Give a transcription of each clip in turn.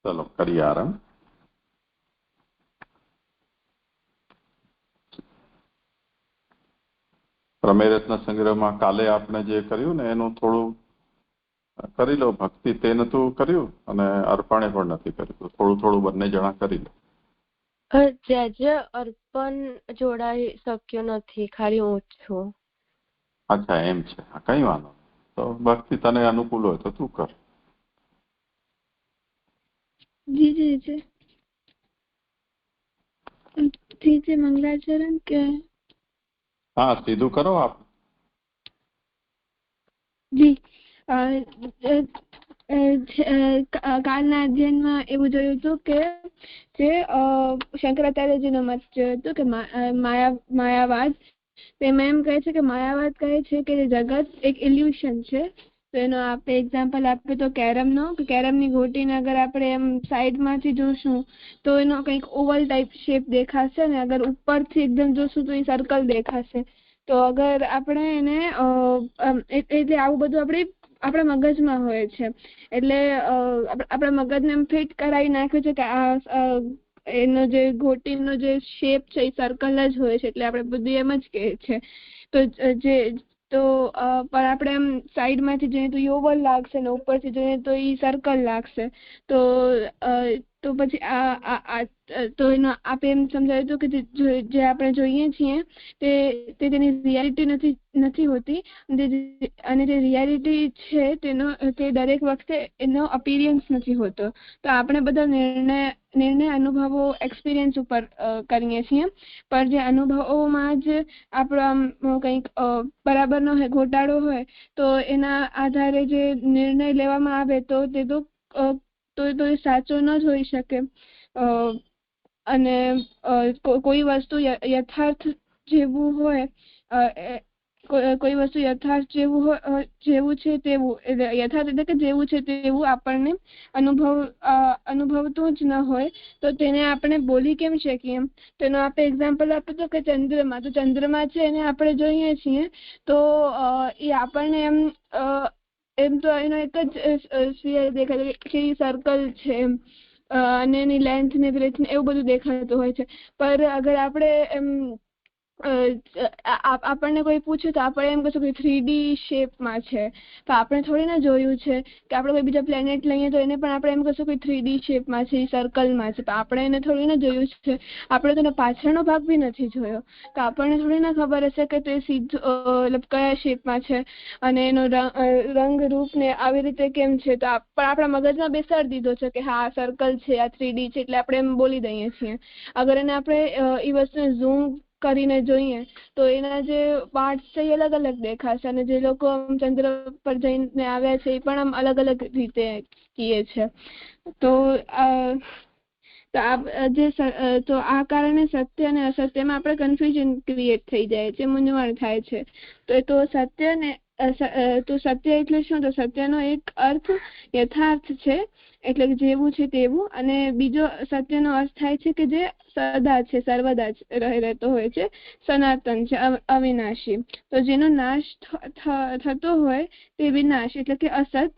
ચલો કરીએ આરામ. પ્રમેય રત્ન સંગ્રહમાં કાલે આપણે જે કર્યું ને એનું થોડું કરી લો. ભક્તિ તે નતું કર્યું અને અર્પણે પણ નથી કર્યું. થોડું થોડું બંને જણા કરી લો. જે અર્પણ જોડાઈ શક્યો નથી, ખાલી હું જ છું. અચ્છા, એમ છે. કઈ વાંધો તો ભક્તિ તને અનુકૂળ હોય તો તું કર. જી જી જી જી જી મંગલાચરણ કે હા, સીધું કરો આપ. જી કાલના અધ્યયનમાં એવું જોયું હતું કે જે શંકરાચાર્યજીનો મત જોયો હતો કે માયાવાદ, તેમાં એમ કહે છે કે માયાવાદ કહે છે કે જગત એક ઇલ્યુશન છે. તો એનો આપણે એક્ઝામ્પલ આપ્યું તો કેરમનો, કે કેરમની ગોટીને અગર આપણે એમ સાઈડમાંથી જોશું તો એનો કંઈક ઓવલ ટાઈપ શેપ દેખાશે, અને અગર ઉપરથી એકદમ જોશું તો એ સર્કલ દેખાશે. તો અગર આપણે એને એટલે આવું બધું આપણા મગજમાં હોય છે. એટલે આપણા મગજને એમ ફિટ કરાવી નાખ્યું છે કે આ એનો જે ગોટીનો જે શેપ છે એ સર્કલ જ હોય છે, એટલે આપણે બધું એમ જ કહે છે. તો પણ આપણે એમ સાઈડમાંથી જોઈએ તો ઓવલ લાગશે ને ઉપરથી જોઈએ તો એ સર્કલ લાગશે. તો પછી તો એનો આપણે એમ સમજાવ્યું હતું કે જે આપણે જોઈએ છીએ તે તેની રિયાલિટી નથી હોતી, અને જે રિયાલિટી છે તે દરેક વખતે એનો અપીરિયન્સ નથી હોતો. તો આપણે બધા નિર્ણય અનુભવો એક્સપિરિયન્સ ઉપર કરીએ છીએ, પણ જે અનુભવોમાં જ આપણો કંઈક બરાબરનો ઘોટાળો હોય તો એના આધારે જે નિર્ણય લેવામાં આવે તો તે તો એ સાચો ન જ હોઈ શકે. અને કોઈ વસ્તુ યથાર્થ જેવું હોય, કોઈ વસ્તુ યથાર્થ જેવું છે તેવું, યથાર્થ એટલે કે જેવું છે તેવું આપણને અનુભવતું જ ન હોય તો તેને આપણે બોલી કેમ શકીએ. તેનો આપણે એક્ઝામ્પલ આપ્યું હતું કે ચંદ્રમા. તો ચંદ્રમા છે એને આપણે જોઈએ છીએ તો એ આપણને એમ તો એનો એક જ દેખાય કે સર્કલ છે એમ, અને એની લેન્થ ને બ્રેથ ને એવું બધું દેખાતું હોય છે. પર અગર આપણે એમ આપણને કોઈ પૂછે તો આપણે એમ કહીશું કે 3D શેપમાં છે. તો આપણે થોડી ના જોયું છે કે આપણે કોઈ બીજા પ્લેનેટ લઈએ તો એને પણ આપણે એમ કહીશું કે 3D શેપમાં છે, સર્કલમાં છે. તો આપણે એને થોડી ના જોયું છે, આપણે તેનો પાછળનો ભાગ બી નથી જોયો, તો આપણને થોડી ના ખબર હશે કે તે સીધું કયા શેપમાં છે અને એનો રંગ રૂપ ને આવી રીતે કેમ છે. તો પણ આપણા મગજમાં બેસાડી દીધો છે કે હા સર્કલ છે, આ 3D છે, એટલે આપણે એમ બોલી દઈએ છીએ. અગર એને આપણે એ વસ્તુને ઝૂમ કરીને જોઈએ તો એના જે પાર્ટ્સ છે એ અલગ અલગ દેખાશે, અને જે લોકો ચંદ્ર પર જઈને આવ્યા છે એ પણ આમ અલગ અલગ રીતે કહે છે. તો આ કારણે સત્ય અને અસત્યમાં આપણે કન્ફ્યુઝન ક્રિએટ થઈ જાય છે, મૂંઝવણ થાય છે. તો સત્ય એટલે શું? તો સત્યનો એક અર્થ યથાર્થ છે, એટલે જેવું છે તેવું, અને બીજો સત્યનો અર્થ થાય છે કે જે સદા છે, સર્વદા રહેતો હોય છે, સનાતન છે, અવિનાશી. તો જેનો નાશ થતો હોય તે વિનાશ એટલે કે અસત,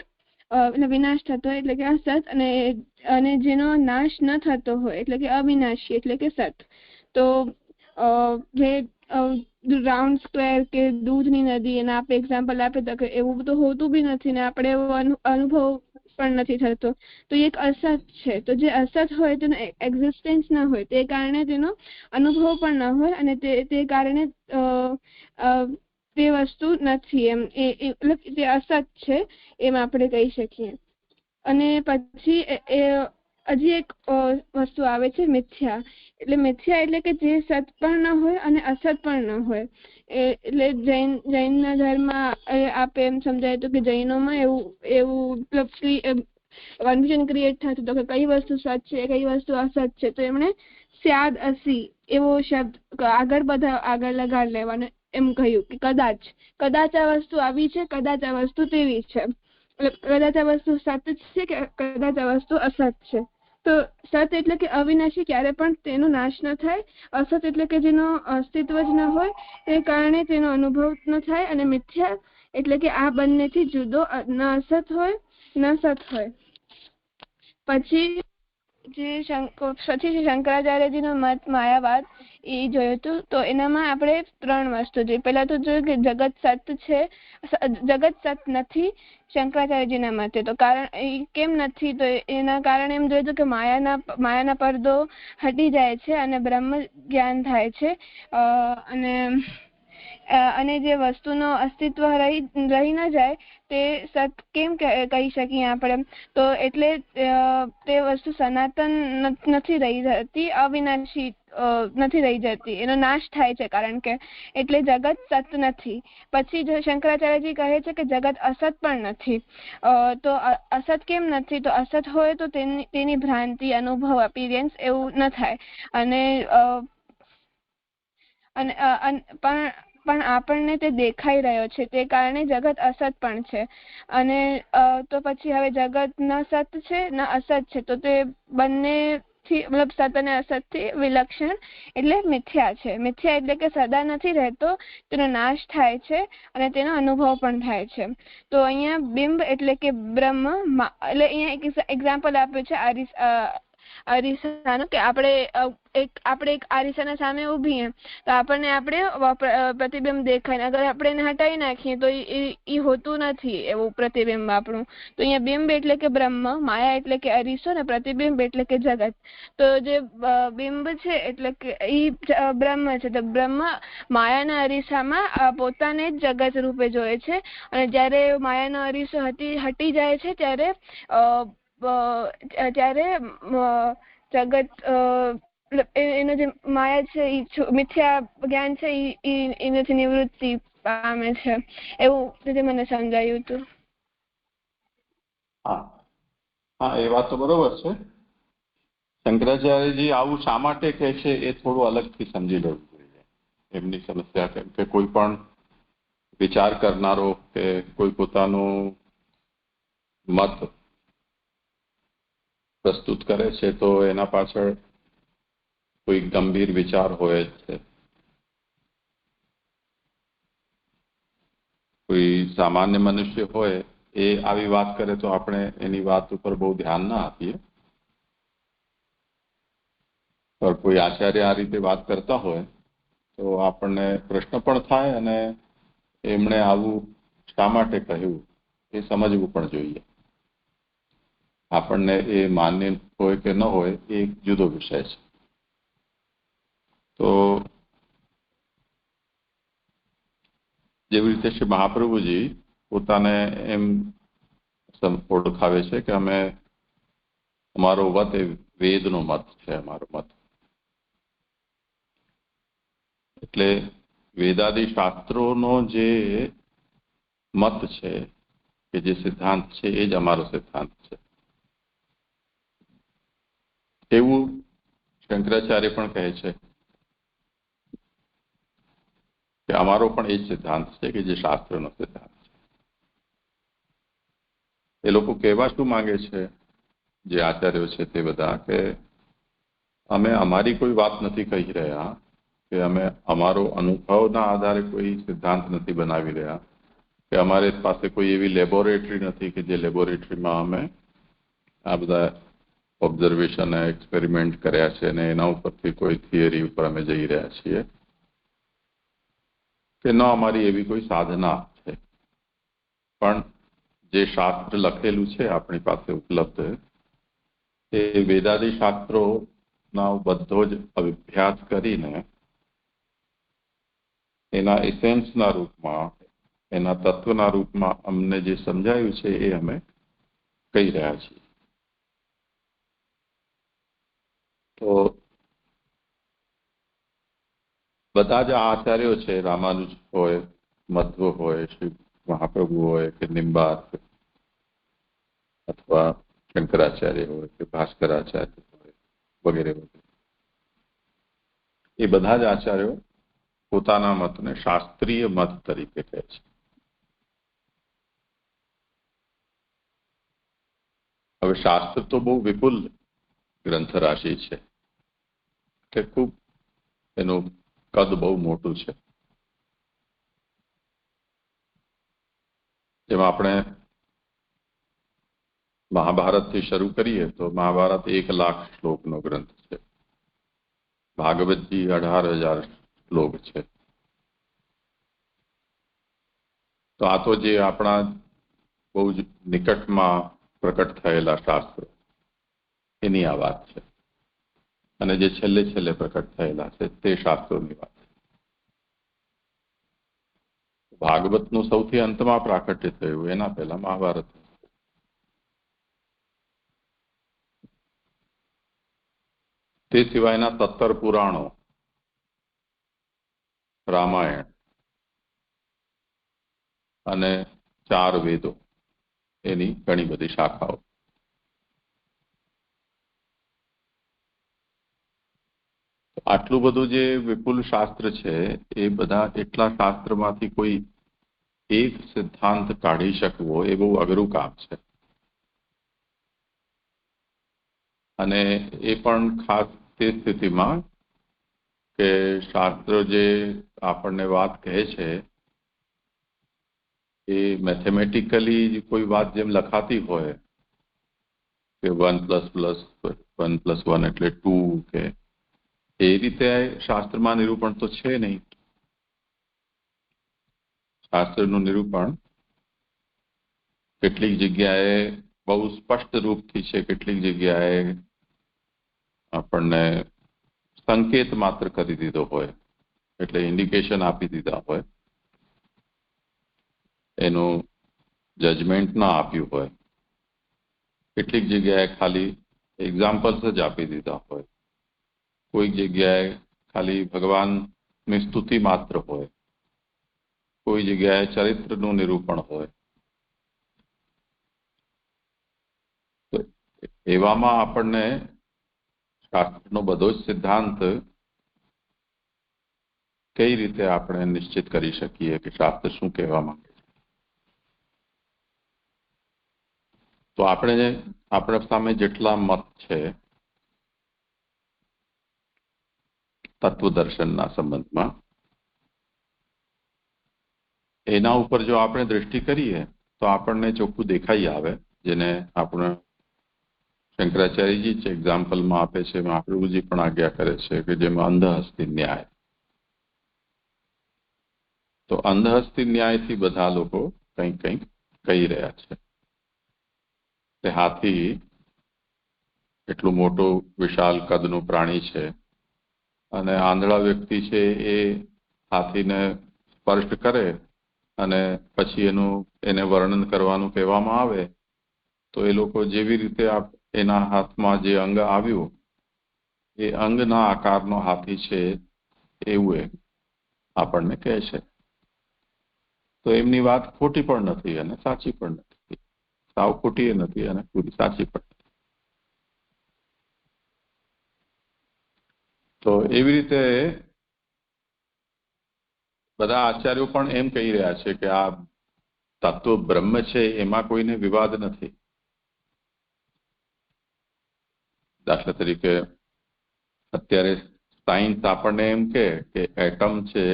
વિનાશ થતો હોય એટલે કે અસત, અને જેનો નાશ ન થતો હોય એટલે કે અવિનાશી એટલે કે સત. તો જે રાઉન્ડ સ્ક્વેર કે દૂધની નદી, એના આપણે એક્ઝામ્પલ આપે તો કે એવું બધું હોતું બી નથી ને આપણે એવો અનુભવ પણ નથી થતો, તો એક અસત છે. તો જે અસત હોય તેનો એક્ઝિસ્ટન્સ ના હોય તે કારણે તેનો અનુભવ પણ ન હોય, અને તે કારણે તે વસ્તુ નથી એમ, તે અસત છે એમ આપણે કહી શકીએ. અને પછી હજી એક વસ્તુ આવે છે મિથ્યા. એટલે મિથ્યા એટલે કે જે સત પણ ન હોય અને અસત પણ ન હોય. એટલે જૈન ધર્મ આપે એમ સમજાય તો કે જૈનોમાં એવું કન્ફ્યુઝન ક્રિએટ થતું હતું કે કઈ વસ્તુ સત છે, કઈ વસ્તુ અસત છે. તો એમણે સ્યાદ અસી એવો શબ્દ આગળ લગાડ લેવાનો એમ કહ્યું કે કદાચ આ વસ્તુ આવી છે, કદાચ આ વસ્તુ તેવી છે. કદાચ આ વસ્તુ સત છે કે કદાચ આ વસ્તુ અસત છે. તો સત એટલે કે અવિનાશી, ક્યારે પણ તેનો નાશ ન થાય. અસત એટલે કે જેનો અસ્તિત્વ જ ન હોય, તે કારણે તેનો અનુભવ ન થાય. અને મિથ્યા એટલે કે આ બંનેથી જુદો, ન અસત હોય ન સત હોય. પછી જે પછી શંકરાચાર્યજીનો મત માયાવાદ એ જોયું હતું. તો એનામાં આપણે 3 વસ્તુ જોઈ. પહેલા તો જોયું કે જગત સત છે, જગત સત નથી શંકરાચાર્યજીના મતે. તો કારણ એ કેમ નથી? તો એના કારણે એમ જોયું કે માયાના પડદો હટી જાય છે અને બ્રહ્મ જ્ઞાન થાય છે. અને જે વસ્તુનો અસ્તિત્વ રહી ન જાય તે સત કેમ કહી શકીએ આપણે? તો એટલે તે વસ્તુ સનાતન નથી રહી જતી, અવિનાશી નથી રહી જતી, એનો નાશ થાય છે. કારણ કે એટલે જગત સત નથી. પછી જો શંકરાચાર્યજી કહે છે કે જગત અસત પણ નથી. તો અસત કેમ નથી? તો અસત હોય તો તેની ભ્રાંતિ, અનુભવ, અપિરિયન્સ એવું ન થાય. પણ આપણને તે દેખાઈ રહ્યો છે, તે કારણે જગત અસત પણ છે. અને તો પછી હવે જગત ન સત છે ન અસત છે, તો તે બંનેથી મતલબ સત અને અસત થી વિલક્ષણ એટલે મિથ્યા છે. મિથ્યા એટલે કે સદા નથી રહેતો, તેનો નાશ થાય છે અને તેનો અનુભવ પણ થાય છે. તો અહીંયા બિંબ એટલે કે બ્રહ્મ, એટલે અહીંયા એક એક્ઝામ્પલ આપ્યું છે અરીસાનું, કે આપણે એક અરીસાના સામે ઊભી તો આપણને પ્રતિબિંબ દેખાય. અગર આપણે એને હટાવી નાખીએ તો એ હોતું નથી એવું પ્રતિબિંબ આપણું. તો અહીંયા બિંબ એટલે કે બ્રહ્મ, માયા એટલે કે અરીસો, ને પ્રતિબિંબ એટલે કે જગત. તો જે બિંબ છે એટલે કે એ બ્રહ્મ છે. તો બ્રહ્મ માયાના અરીસામાં પોતાને જ જગત રૂપે જોયે છે. અને જ્યારે માયાનો અરીસો હટી જાય છે ત્યારે જગત એનો જે માયા છે, મિથ્યા જ્ઞાન છે, એનાથી નિવૃત્તિ પામે છે. એવું રીતે મને સમજાયું હતું. હા, એ વાત તો બરોબર છે. શંકરાચાર્યજી આવું શા માટે કહે છે એ થોડું અલગથી સમજી લેવું જોઈએ. એમની સમસ્યા કેમ કે કોઈ પણ વિચાર કરનારો કે કોઈ પોતાનું મત પ્રસ્તુત કરે છે તો એના પાછળ કોઈ ગંભીર વિચાર હોય છે. કોઈ સામાન્ય મનુષ્ય હોય એ આવી વાત કરે તો આપણે એની વાત ઉપર બહુ ધ્યાન ના આપીએ. પણ કોઈ આચાર્ય આ રીતે વાત કરતા હોય તો આપણને પ્રશ્ન પણ થાય અને એમણે આવું શા માટે કહ્યું એ સમજવું પણ જોઈએ. આપણને એ માન્ય હોય કે ન હોય એ એક જુદો વિષય છે. તો જેવી રીતે શ્રી મહાપ્રભુજી પોતાને એમ ઓળખાવે છે કે અમારો મત એ વેદનો મત છે. અમારો મત એટલે વેદાદિ શાસ્ત્રોનો જે મત છે કે જે સિદ્ધાંત છે એ જ અમારો સિદ્ધાંત છે. એવું શંકરાચાર્ય પણ કહે છે કે અમારો પણ એ જ સિદ્ધાંત છે કે જે શાસ્ત્રનો સિદ્ધાંત છે. એ લોકો કહેવા શું માંગે છે, જે આચાર્યો છે તે બધા, કે અમે અમારી કોઈ વાત નથી કહી રહ્યા, કે અમે અમારો અનુભવના આધારે કોઈ સિદ્ધાંત નથી બનાવી રહ્યા, કે અમારી પાસે કોઈ એવી લેબોરેટરી નથી કે જે લેબોરેટરીમાં અમે આ બધા ઓબ્ઝર્વેશન એક્સપેરિમેન્ટ કર્યા છે અને એના ઉપરથી કોઈ થિયરી ઉપર અમે જઈ રહ્યા છીએ, કે ન અમારી એવી કોઈ સાધના છે. પણ જે શાસ્ત્ર લખેલું છે આપણી પાસે ઉપલબ્ધ, એ વેદાદી શાસ્ત્રોના બધો જ અભ્યાસ કરીને એના એસેન્સના રૂપમાં, એના તત્વના રૂપમાં અમને જે સમજાયું છે એ અમે કહી રહ્યા છીએ. તો બધા જ આચાર્યો છે, રામાનુજ હોય, મધ્વ હોય, શ્રી મહાપ્રભુ હોય કે નિમ્બાર્ક અથવા શંકરાચાર્ય હોય કે ભાસ્કરાચાર્ય હોય વગેરે વગેરે, એ બધા જ આચાર્યો પોતાના મતને શાસ્ત્રીય મત તરીકે કહે છે. હવે શાસ્ત્ર તો બહુ વિપુલ ગ્રંથ રાશિ છે, કે ખૂબ એનું કદ બહુ મોટું છે. જેમાં આપણે મહાભારતથી શરૂ કરીએ તો મહાભારત 1,00,000 શ્લોકનો ગ્રંથ છે. ભાગવતજી 18,000 શ્લોક છે. તો આ તો જે આપણા બહુ જ નિકટમાં પ્રકટ થયેલા શાસ્ત્રો એની આ વાત છે, અને જે છેલ્લે છેલ્લે પ્રકટ થયેલા છે તે શાસ્ત્રોની વાત છે. ભાગવતનું સૌથી અંતમાં પ્રાકટ્ય થયું, એના પહેલા મહાભારત. તે સિવાયના 17 પુરાણો, રામાયણ અને 4 વેદો, એની ઘણી બધી શાખાઓ. આટલું બધું જે વિપુલ શાસ્ત્ર છે એ બધા એટલા શાસ્ત્રમાંથી કોઈ એક સિદ્ધાંત કાઢી શકવો એ બહુ અઘરું કામ છે. અને એ પણ ખાસ તે સ્થિતિમાં કે શાસ્ત્ર જે આપણને વાત કહે છે એ મેથેમેટિકલી કોઈ વાત જેમ લખાતી હોય કે 1+1+1 એટલે 2 કે એ રીતે શાસ્ત્રમાં નિરૂપણ તો છે નહીં. શાસ્ત્રનું નિરૂપણ કેટલીક જગ્યાએ બહુ સ્પષ્ટ રૂપથી છે, કેટલીક જગ્યાએ આપણને સંકેત માત્ર કરી દીધો હોય, એટલે ઇન્ડિકેશન આપી દીધા હોય, એનું જજમેન્ટ ના આપ્યું હોય. કેટલીક જગ્યાએ ખાલી એક્ઝામ્પલ્સ જ આપી દીધા હોય, કોઈક જગ્યાએ ખાલી ભગવાનની સ્તુતિ માત્ર હોય, કોઈ જગ્યાએ ચરિત્રનું નિરૂપણ હોય. તો એવામાં આપણને શાસ્ત્રનો બધો જ સિદ્ધાંત કઈ રીતે આપણે નિશ્ચિત કરી શકીએ કે શાસ્ત્ર શું કહેવા માંગે છે. તો આપણા સામે જેટલા મત છે તત્વદર્શનના સંબંધમાં, એના ઉપર જો આપણે દૃષ્ટિ કરીએ તો આપણને ચોખ્ખું દેખાઈ આવે, જેને આપણે શંકરાચાર્યજી જ એક્ઝામ્પલમાં આપે છે, મહાપ્રભુજી પણ આજ્ઞા કરે છે કે જેમાં અંધહસ્તી ન્યાય. તો અંધહસ્તી ન્યાયથી બધા લોકો કંઈક કંઈક કહી રહ્યા છે. તે હાથી એટલું મોટું વિશાળ કદનું પ્રાણી છે અને આંધળા વ્યક્તિ છે એ હાથીને સ્પર્શ કરે અને પછી એને વર્ણન કરવાનું કહેવામાં આવે તો એ લોકો જેવી રીતે એના હાથમાં જે અંગ આવ્યું એ અંગના આકારનો હાથી છે એવું આપણને કહે છે. તો એમની વાત ખોટી પણ નથી અને સાચી પણ નથી, સાવ ખોટી નથી અને પૂરી સાચી પણ નથી. તો એવી રીતે બધા આચાર્યો પણ એમ કહી રહ્યા છે કે આ તત્વ બ્રહ્મ છે, એમાં કોઈને વિવાદ નથી. દાખલા તરીકે અત્યારે સાયન્સ આપણને એમ કે એટમ છે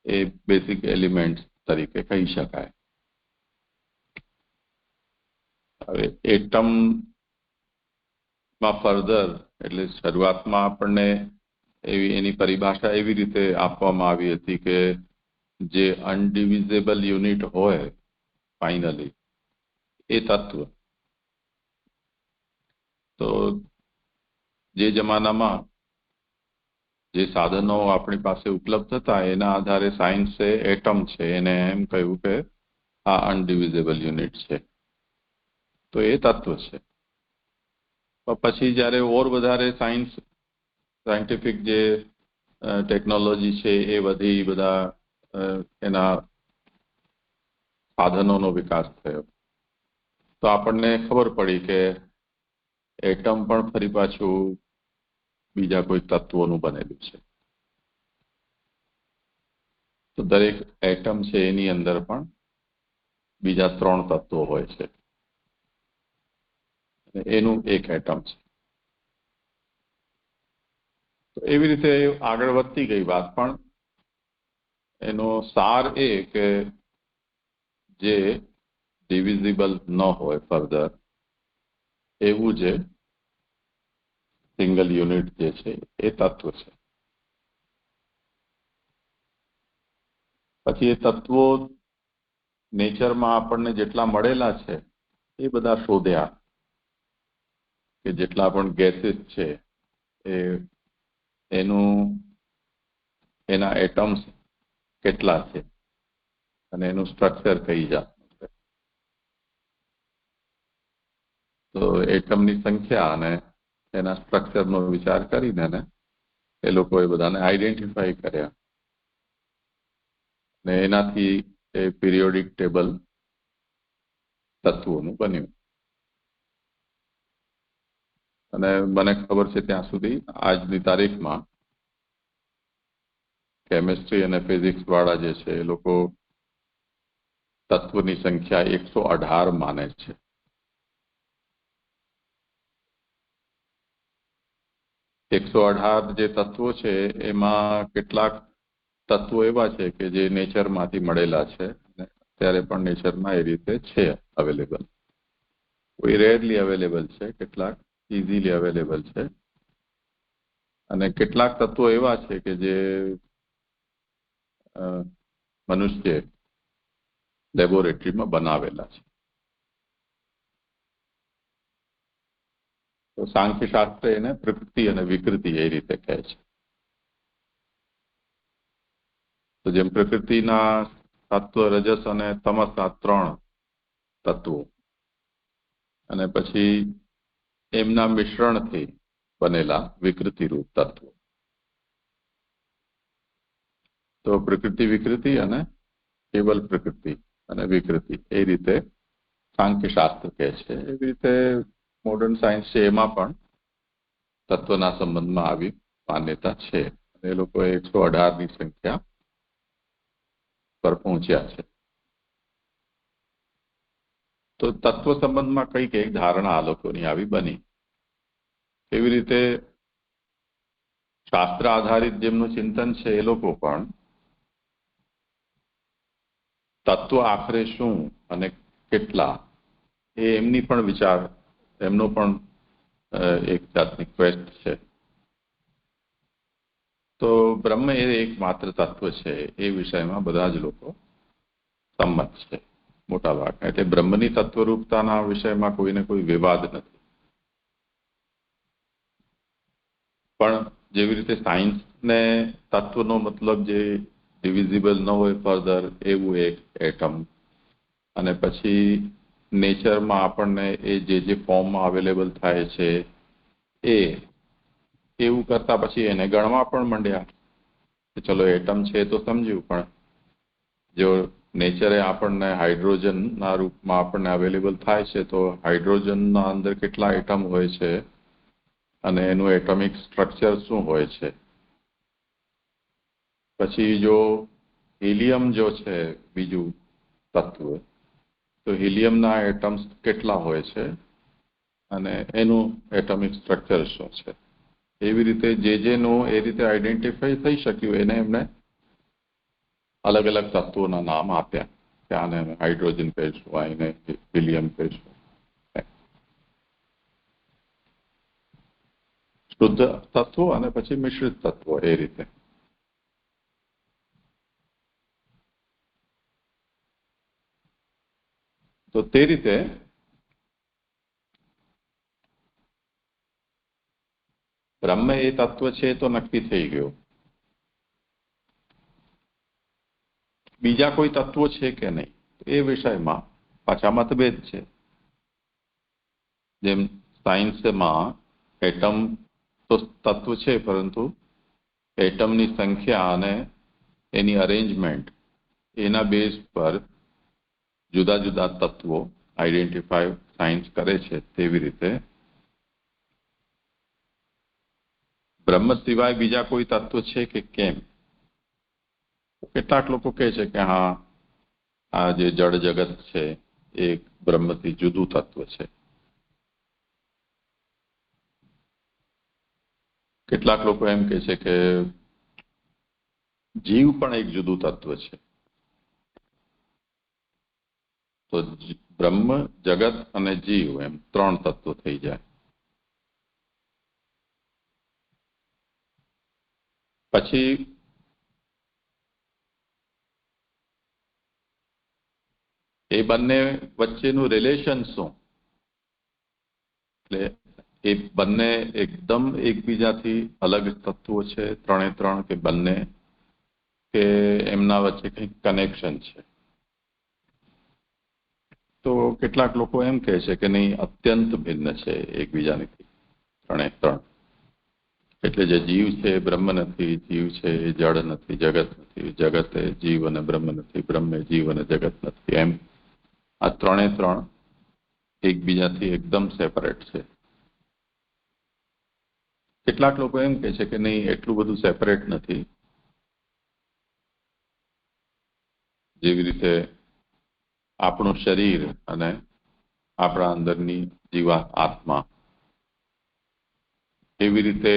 એ બેઝિક એલિમેન્ટ તરીકે કહી શકાય. હવે એટમમાં ફર્ધર એટલે શરૂઆતમાં આપણને એની પરિભાષા એવી રીતે આપવામાં આવી હતી કે જે અનડિવિઝેબલ યુનિટ હોય ફાઇનલી એ તત્વ. તો જે જમાનામાં જે સાધનો આપણી પાસે ઉપલબ્ધ હતા એના આધારે સાયન્સે એટમ છે એને એમ કહ્યું કે આ અનડિવિઝેબલ યુનિટ છે, તો એ તત્વ છે. પછી જ્યારે ઓર વધારે સાયન્ટિફિક જે ટેકનોલોજી છે એ વધી, બધા એના સાધનોનો વિકાસ થયો તો આપણને ખબર પડી કે એટમ પણ ફરી પાછું બીજા કોઈ તત્વોનું બનેલું છે. તો દરેક એટમ છે એની અંદર પણ બીજા 3 તત્વો હોય છે, એનું એક એટમ છે. તો એવી રીતે આગળ વધતી ગઈ વાત, પણ એનો સાર એ કે જે ડિવિઝિબલ ન હોય ફર્ધર એવું જે સિંગલ યુનિટ જે છે એ તત્વ છે. પછી એ તત્વો નેચરમાં આપણને જેટલા મળેલા છે એ બધા શોધ્યા કે જેટલા પણ ગેસીસ છે એના એટમ્સ કેટલા છે અને એનું સ્ટ્રક્ચર કઈ જાતનું છે. તો એટમની સંખ્યા અને એના સ્ટ્રક્ચરનો વિચાર કરીને એ લોકોએ બધાને આઈડેન્ટિફાઈ કર્યા અને એનાથી એ પિરિયોડિક ટેબલ તત્વોનું બન્યું. અને મને ખબર છે ત્યાં સુધી આજની તારીખમાં કેમિસ્ટ્રી અને ફિઝિક્સ વાળા જે છે એ લોકો તત્વની સંખ્યા 118 માને છે. એકસો 118 જે તત્વો છે એમાં કેટલાક તત્વો એવા છે કે જે નેચરમાંથી મળેલા છે અને અત્યારે પણ નેચરમાં એ રીતે છે અવેલેબલ. કોઈ રેરલી અવેલેબલ છે, કેટલાક ઇઝીલી અવેલેબલ છે અને કેટલાક તત્વો એવા છે કે જે મનુષ્ય લેબોરેટરીમાં બનાવેલા છે. તો સાંખ્યશાસ્ત્ર એને પ્રકૃતિ અને વિકૃતિ એ રીતે કહે છે. તો જેમ પ્રકૃતિના સત્વ, રજસ અને તમસ આ 3 તત્વો અને પછી એમના મિશ્રણથી બનેલા વિકૃતિરૂપ તત્વો. તો પ્રકૃતિ વિકૃતિ અને કેવલ પ્રકૃતિ અને વિકૃતિ એ રીતે સાંખ્યશાસ્ત્ર કહે છે. એવી રીતે મોડર્ન સાયન્સ છે એમાં પણ તત્વના સંબંધમાં આવી માન્યતા છે. એ લોકોએ 118ની સંખ્યા પર પહોંચ્યા છે. તો તત્વ સંબંધમાં કઈક એક ધારણા આ લોકોની આવી બની. એવી રીતે શાસ્ત્ર આધારિત જેમનું ચિંતન છે એ લોકો પણ તત્વ આખરે શું અને કેટલા એમની પણ વિચાર, એમનો પણ એક જાતની ક્વેસ્ટ છે. તો બ્રહ્મ એ એકમાત્ર તત્વ છે એ વિષયમાં બધા જ લોકો સંમત છે મોટા ભાગના. એટલે બ્રહ્મની તત્વરૂપતાના વિષયમાં કોઈને કોઈ વિવાદ નથી. પણ જેવી રીતે સાયન્સને તત્વનો મતલબ જે ડિવિઝિબલ ન હોય ફર્ધર એવું એક એટમ, અને પછી નેચરમાં આપણને એ જે ફોર્મમાં અવેલેબલ થાય છે એવું કરતા પછી એને ગણવા પણ માંડ્યા. ચલો એટમ છે તો સમજ્યું, પણ જો નેચરે આપણને હાઇડ્રોજનના રૂપમાં આપણને અવેલેબલ થાય છે તો હાઇડ્રોજનના અંદર કેટલા એટમ હોય છે અને એનું એટોમિક સ્ટ્રક્ચર શું હોય છે. પછી જો હિલિયમ જો છે બીજું તત્વ, તો હિલિયમના એટમ્સ કેટલા હોય છે અને એનું એટોમિક સ્ટ્રક્ચર શું છે. એવી રીતે જેનું એ રીતે આઈડેન્ટિફાઈ થઈ શક્યું એને એમને અલગ અલગ તત્વોના નામ આપ્યા કે આને હાઇડ્રોજન કહીશું, આને હિલિયમ કહીશું. શુદ્ધ તત્વો અને પછી મિશ્રિત તત્વો એ રીતે. તો તે રીતે બ્રહ્મ એ તત્વ છે તો નક્કી થઈ ગયું. બીજા કોઈ તત્વો છે કે નહીં એ વિષયમાં પાછા મતભેદ છે. જેમ સાયન્સમાં એટમ તો તત્વ છે, પરંતુ એટમની સંખ્યા અને એની અરેન્જમેન્ટ એના બેઝ પર જુદા જુદા તત્વો આઈડેન્ટિફાઈ સાયન્સ કરે છે. તેવી રીતે બ્રહ્મ સિવાય બીજા કોઈ તત્વ છે કે કેમ? કેટલાક લોકો કહે છે કે હા, આ જે જળ જગત છે એ બ્રહ્મથી જુદું તત્વ છે. કેટલાક લોકો એમ કહે છે કે જીવ પણ એક જુદું તત્વ છે. તો બ્રહ્મ, જગત અને જીવ એમ 3 તત્વો થઈ જાય. પછી એ બંને વચ્ચેનું રિલેશન શું? એટલે એ બંને એકદમ એકબીજાથી અલગ તત્વો છે 3 કે બંને, કે એમના વચ્ચે કંઈક કનેક્શન છે? તો કેટલાક લોકો એમ કહે છે કે નહીં, અત્યંત ભિન્ન છે એકબીજાની 3. એટલે જે જીવ છે એ બ્રહ્મ નથી, જીવ છે એ જડ નથી, જગત નથી, જગત એ જીવ અને બ્રહ્મ નથી, બ્રહ્મ એ જીવ અને જગત નથી. એમ આ 3 એકબીજાથી એકદમ સેપરેટ છે. કેટલાક લોકો એમ કહે છે કે નહીં, એટલું બધું સેપરેટ નથી. જેવી રીતે આપણું શરીર અને આપણા અંદરની જીવા આત્મા, એવી રીતે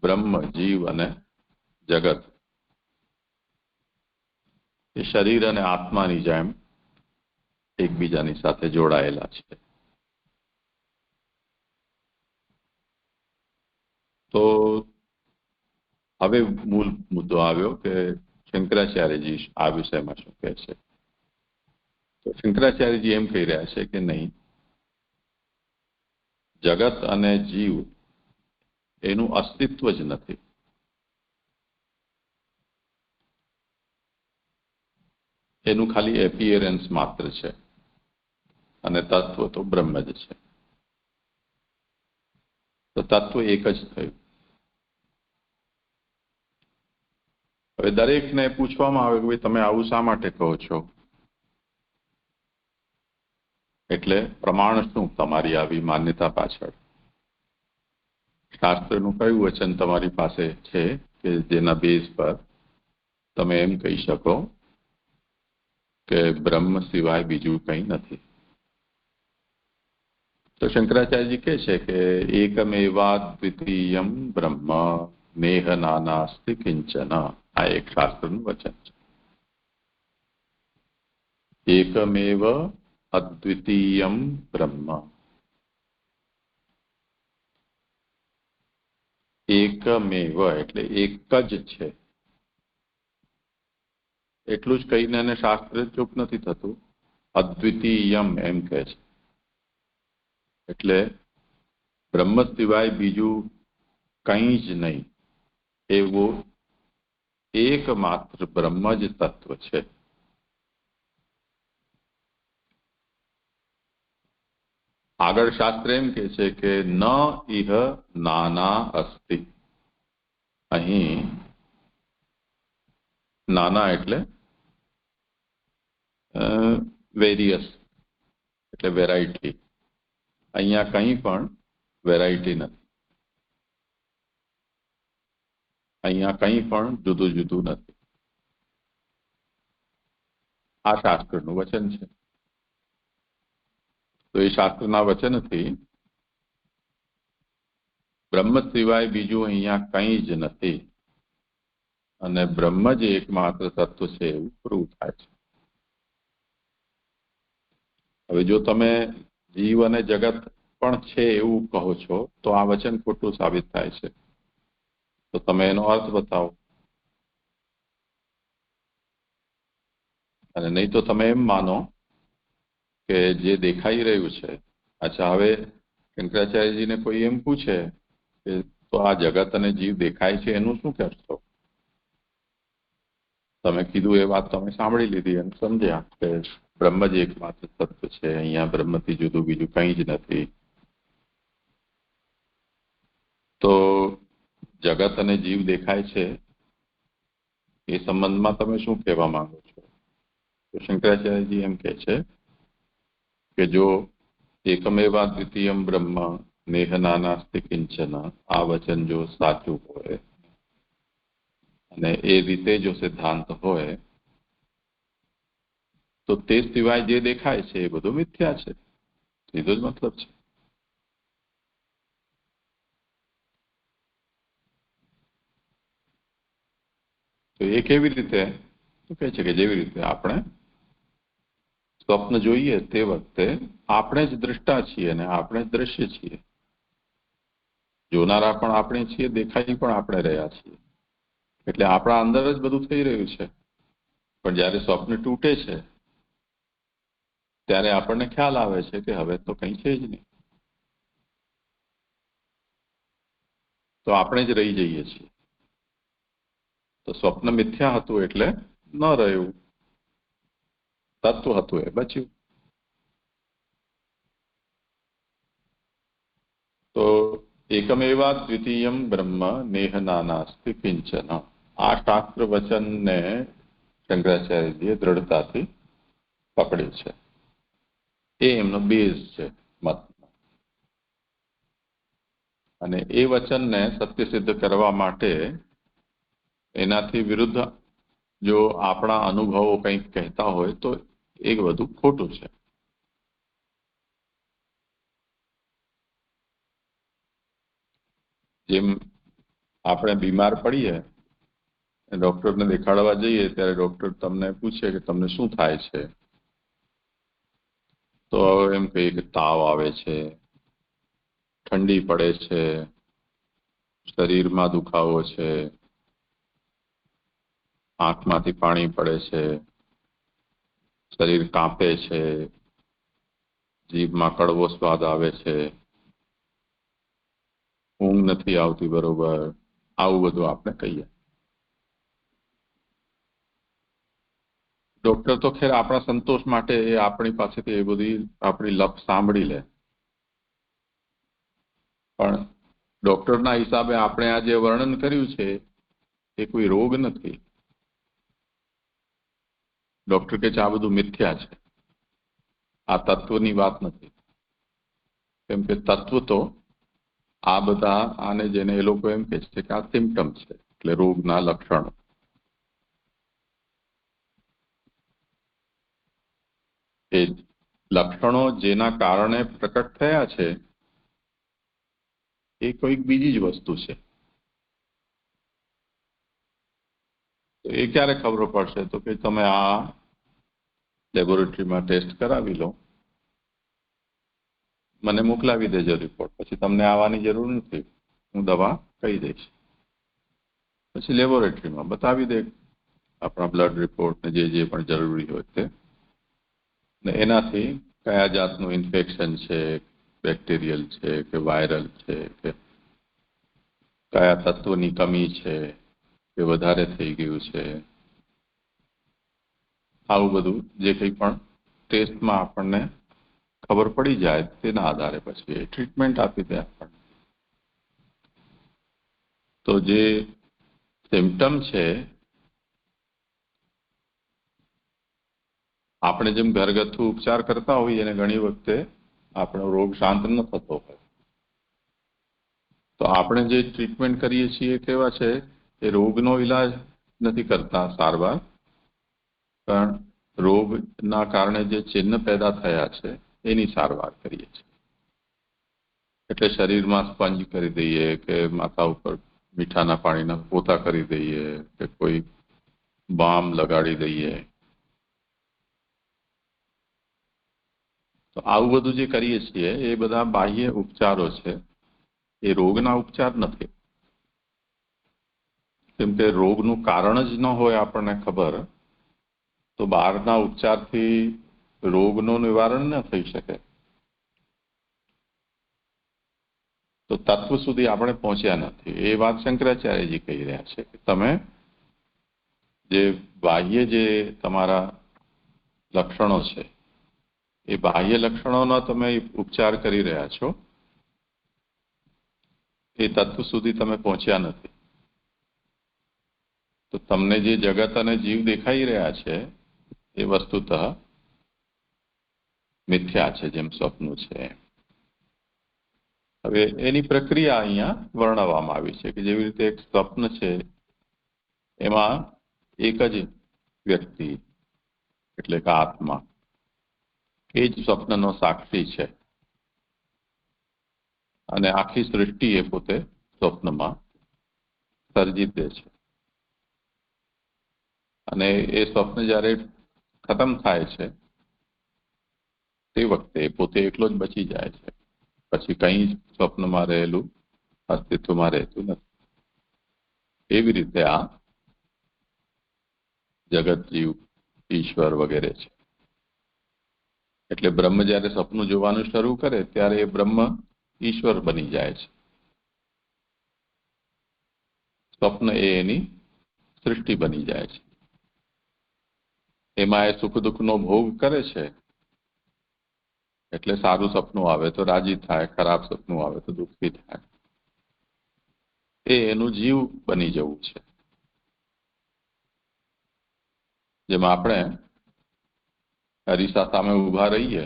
બ્રહ્મ, જીવ અને જગત એ શરીર અને આત્માની જેમ એકબીજાની સાથે જોડાયેલા છે. તો હવે મૂળ મુદ્દો આવ્યો કે શંકરાચાર્યજી આ વિષયમાં શું કહે છે. તો શંકરાચાર્યજી એમ કહી રહ્યા છે કે નહીં, જગત અને જીવ એનું અસ્તિત્વ જ નથી. એનું ખાલી એપિયરન્સ માત્ર છે અને તત્વ તો બ્રહ્મ જ છે. તો તત્વ એક જ થયું. હવે દરેકને પૂછવામાં આવે કે ભાઈ તમે આવું શા માટે કહો છો? એટલે પ્રમાણ શું તમારી આવી માન્યતા પાછળ? શાસ્ત્રનું કયું વચન તમારી પાસે છે કે જેના બેઝ પર તમે એમ કહી શકો કે બ્રહ્મ સિવાય બીજું કંઈ નથી? તો શંકરાચાર્યજી કહે છે કે એકમેવા દ્વિતીયમ બ્રહ્મ નેહ નાનાસ્તિ કિંચન. આ એક શાસ્ત્રનું વચન છે. એકમેવ અદ્વિતીયમ બ્રહ્મ. એકમેવ એટલે એક જ છે. એટલું જ કહીને એને શાસ્ત્ર ચૂપ નથી થતું. અદ્વિતીયમ એમ કહે છે. એટલે બ્રહ્મ સિવાય બીજું કંઈ જ નહીં, એવું એકમાત્ર બ્રહ્મ જ તત્વ છે. આગળ શાસ્ત્ર એમ કહે છે કે ન ઇહ નાના અસ્તિ. અહીં નાના એટલે વેરિયસ, એટલે વેરાયટી. અહીંયા કંઈ પણ વેરાયટી નથી. અહીંયા કંઈ પણ જુદું જુદું નથી. આ શાસ્ત્રનું વચન છે. તો એ શાસ્ત્રના વચનથી બ્રહ્મ સિવાય બીજું અહીંયા કંઈ જ નથી અને બ્રહ્મ જ એકમાત્ર તત્વ છે એવું પ્રૂવ થાય છે. હવે જો તમે જીવ અને જગત પણ છે એવું કહો છો તો આ વચન ખોટું સાબિત થાય છે. તો તમે એનો અર્થ બતાવો. અને નહીં તો તમે એમ માનો કે જે દેખાઈ રહ્યું છે. અચ્છા, હવે શંકરાચાર્યજીને કોઈ એમ પૂછે કે તો આ જગત અને જીવ દેખાય છે એનું શું કરશો? તમે કીધું એ વાત તમે સાંભળી લીધી અને સમજ્યા કે બ્રહ્મ જ એકમાત્ર તત્વ છે, અહીંયા બ્રહ્મથી જુદું બીજું કંઈ જ નથી. તો જગત અને જીવ દેખાય છે એ સંબંધમાં તમે શું કહેવા માંગો છો? તો શંકરાચાર્યજી એમ કહે છે કે જો એકમેવા દ્વિતીયમ બ્રહ્મ નેહ નાનાસ્તિ કિંચન, આ વચન જો સાચું હોય અને એ રીતે જો સિદ્ધાંત હોય તો તે સિવાય જે દેખાય છે એ બધું મિથ્યા છે. સીધો જ મતલબ છે. તો એ કેવી રીતે? તો કહે છે કે જેવી રીતે આપણે સ્વપ્ન જોઈએ તે વખતે આપણે જ દ્રષ્ટા છીએ અને આપણે જ દ્રશ્ય છીએ. જોનારા પણ આપણે છીએ, દેખાઈ પણ આપણે રહ્યા છીએ. એટલે આપણા અંદર જ બધું થઈ રહ્યું છે. પણ જ્યારે સ્વપ્ન તૂટે છે ત્યારે આપણને ખ્યાલ આવે છે કે હવે તો કંઈ છે જ નહીં. તો આપણે જ રહી જઈએ છીએ. તો સ્વપ્ન મિથ્યા હતું એટલે ન રહ્યું, તત્વ હતું એ બચ્યું. તો એકમેવા દ્વિતીયમ બ્રહ્મ નેહ નાનાસ્તિ કિંચન. આ શાસ્ત્ર વચનને શંકરાચાર્યજીએ દ્રઢતાથી પકડ્યું છે. એ એમનો બેઝ છે મત. અને એ વચનને સત્ય સિદ્ધ કરવા માટે એનાથી વિરુદ્ધ જો આપણા અનુભવો કંઈક કહેતા હોય તો એ બધું ખોટું છે. જેમ આપણે બીમાર પડીએ, ડોક્ટરને દેખાડવા જઈએ ત્યારે ડોક્ટર તમને પૂછે કે તમને શું થાય છે, તો એમ કહીએ કે તાવ આવે છે, ઠંડી પડે છે, શરીરમાં દુખાવો છે, આંખમાંથી પાણી પડે છે, શરીર કાંપે છે, જીભમાં કડવો સ્વાદ આવે છે, ઊંઘ નથી આવતી બરોબર, આવું બધું આપણે કહીએ. ડોક્ટર તો ખેર આપણા સંતોષ માટે એ આપણી પાસેથી એ બધી આપણી લપ સાંભળી લે. પણ ડોક્ટરના હિસાબે આપણે આ જે વર્ણન કર્યું છે એ કોઈ રોગ નથી. ડોક્ટર કે છે આ બધું મિથ્યા છે, આ તત્વની વાત નથી. કેમ કે તત્વ તો આ બધા આને જેને એ લોકો એમ કહે છે કે આ સિમ્પટમ છે, એટલે રોગના લક્ષણો. એ લક્ષણો જેના કારણે પ્રકટ થયા છે એ કોઈક બીજી જ વસ્તુ છે. તો એ ક્યારે ખબર પડશે? તો કે તમે આ લેબોરેટરીમાં ટેસ્ટ કરાવી લો, મને મોકલાવી દેજો રિપોર્ટ, પછી તમને આવવાની જરૂર નથી, હું દવા કહી દઈશ. પછી લેબોરેટરીમાં બતાવી દે આપણા બ્લડ રિપોર્ટ ને જે પણ જરૂરી હોય તે, ને એનાથી કયા જાતનું ઇન્ફેક્શન છે, બેક્ટેરિયલ છે કે વાયરલ છે, કે કયા તત્વની કમી છે કે વધારે થઈ ગયું છે, આવું બધું જે કંઈ પણ ટેસ્ટમાં આપણને ખબર પડી જાય તેના આધારે પછી એ ટ્રીટમેન્ટ આપી દે આપણને. તો જે સિમ્પટમ છે, આપણે જેમ ઘરગથ્થુ ઉપચાર કરતા હોઈએ અને ઘણી વખતે આપણો રોગ શાંત ન થતો હોય, તો આપણે જે ટ્રીટમેન્ટ કરીએ છીએ કેવા છે, એ રોગનો ઈલાજ નથી કરતા, સારવાર, પણ રોગના કારણે જે ચિહ્ન પેદા થયા છે એની સારવાર કરીએ છીએ. એટલે શરીરમાં સ્પંજ કરી દઈએ કે માથા ઉપર મીઠાના પાણીના પોતા કરી દઈએ કે કોઈ બામ લગાડી દઈએ. તો આવું બધું જે કરીએ છીએ એ બધા બાહ્ય ઉપચારો છે, એ રોગના ઉપચાર નથી. કેમ કે રોગનું કારણ જ ન હોય આપણને ખબર, તો બહારના ઉપચારથી રોગનું નિવારણ ન થઈ શકે. તો તત્વ સુધી આપણે પહોંચ્યા નથી. એ વાત શંકરાચાર્યજી કહી રહ્યા છે કે તમે જે બાહ્ય જે તમારા લક્ષણો છે એ બાહ્ય લક્ષણોનો તમે ઉપચાર કરી રહ્યા છો, એ તત્વ સુધી તમે પહોંચ્યા નથી. તો તમને જે જગત અને જીવ દેખાઈ રહ્યા છે એ વસ્તુતઃ મિથ્યા છે, જેમ સ્વપ્ન છે. હવે એની પ્રક્રિયા અહીંયા વર્ણવવામાં આવી છે કે જેવી રીતે એક સ્વપ્ન છે એમાં એક જ વ્યક્તિ એટલે કે આત્મા એ જ સ્વપ્નનો સાક્ષી છે, અને આખી સૃષ્ટિ એ પોતે સ્વપ્નમાં સર્જી દે છે. અને એ સ્વપ્ન જ્યારે ખતમ થાય છે તે વખતે પોતે એકલો જ બચી જાય છે, પછી કંઈ સ્વપ્નમાં રહેલું અસ્તિત્વમાં રહેતું નથી. એવી રીતે આ જગત, જીવ, ઈશ્વર વગેરે છે. એટલે બ્રહ્મ જ્યારે સપનું જોવાનું શરૂ કરે ત્યારે એ બ્રહ્મ ઈશ્વર બની જાય છે. સ્વપ્ન એ એની સૃષ્ટિ બની જાય છે. એમાં એ સુખ દુઃખનો ભોગ કરે છે. એટલે સારું સપનું આવે તો રાજી થાય, ખરાબ સપનું આવે તો દુઃખી થાય. એ એનું જીવ બની જવું છે. જેમાં આપણે અરીસા સામે ઊભા રહીએ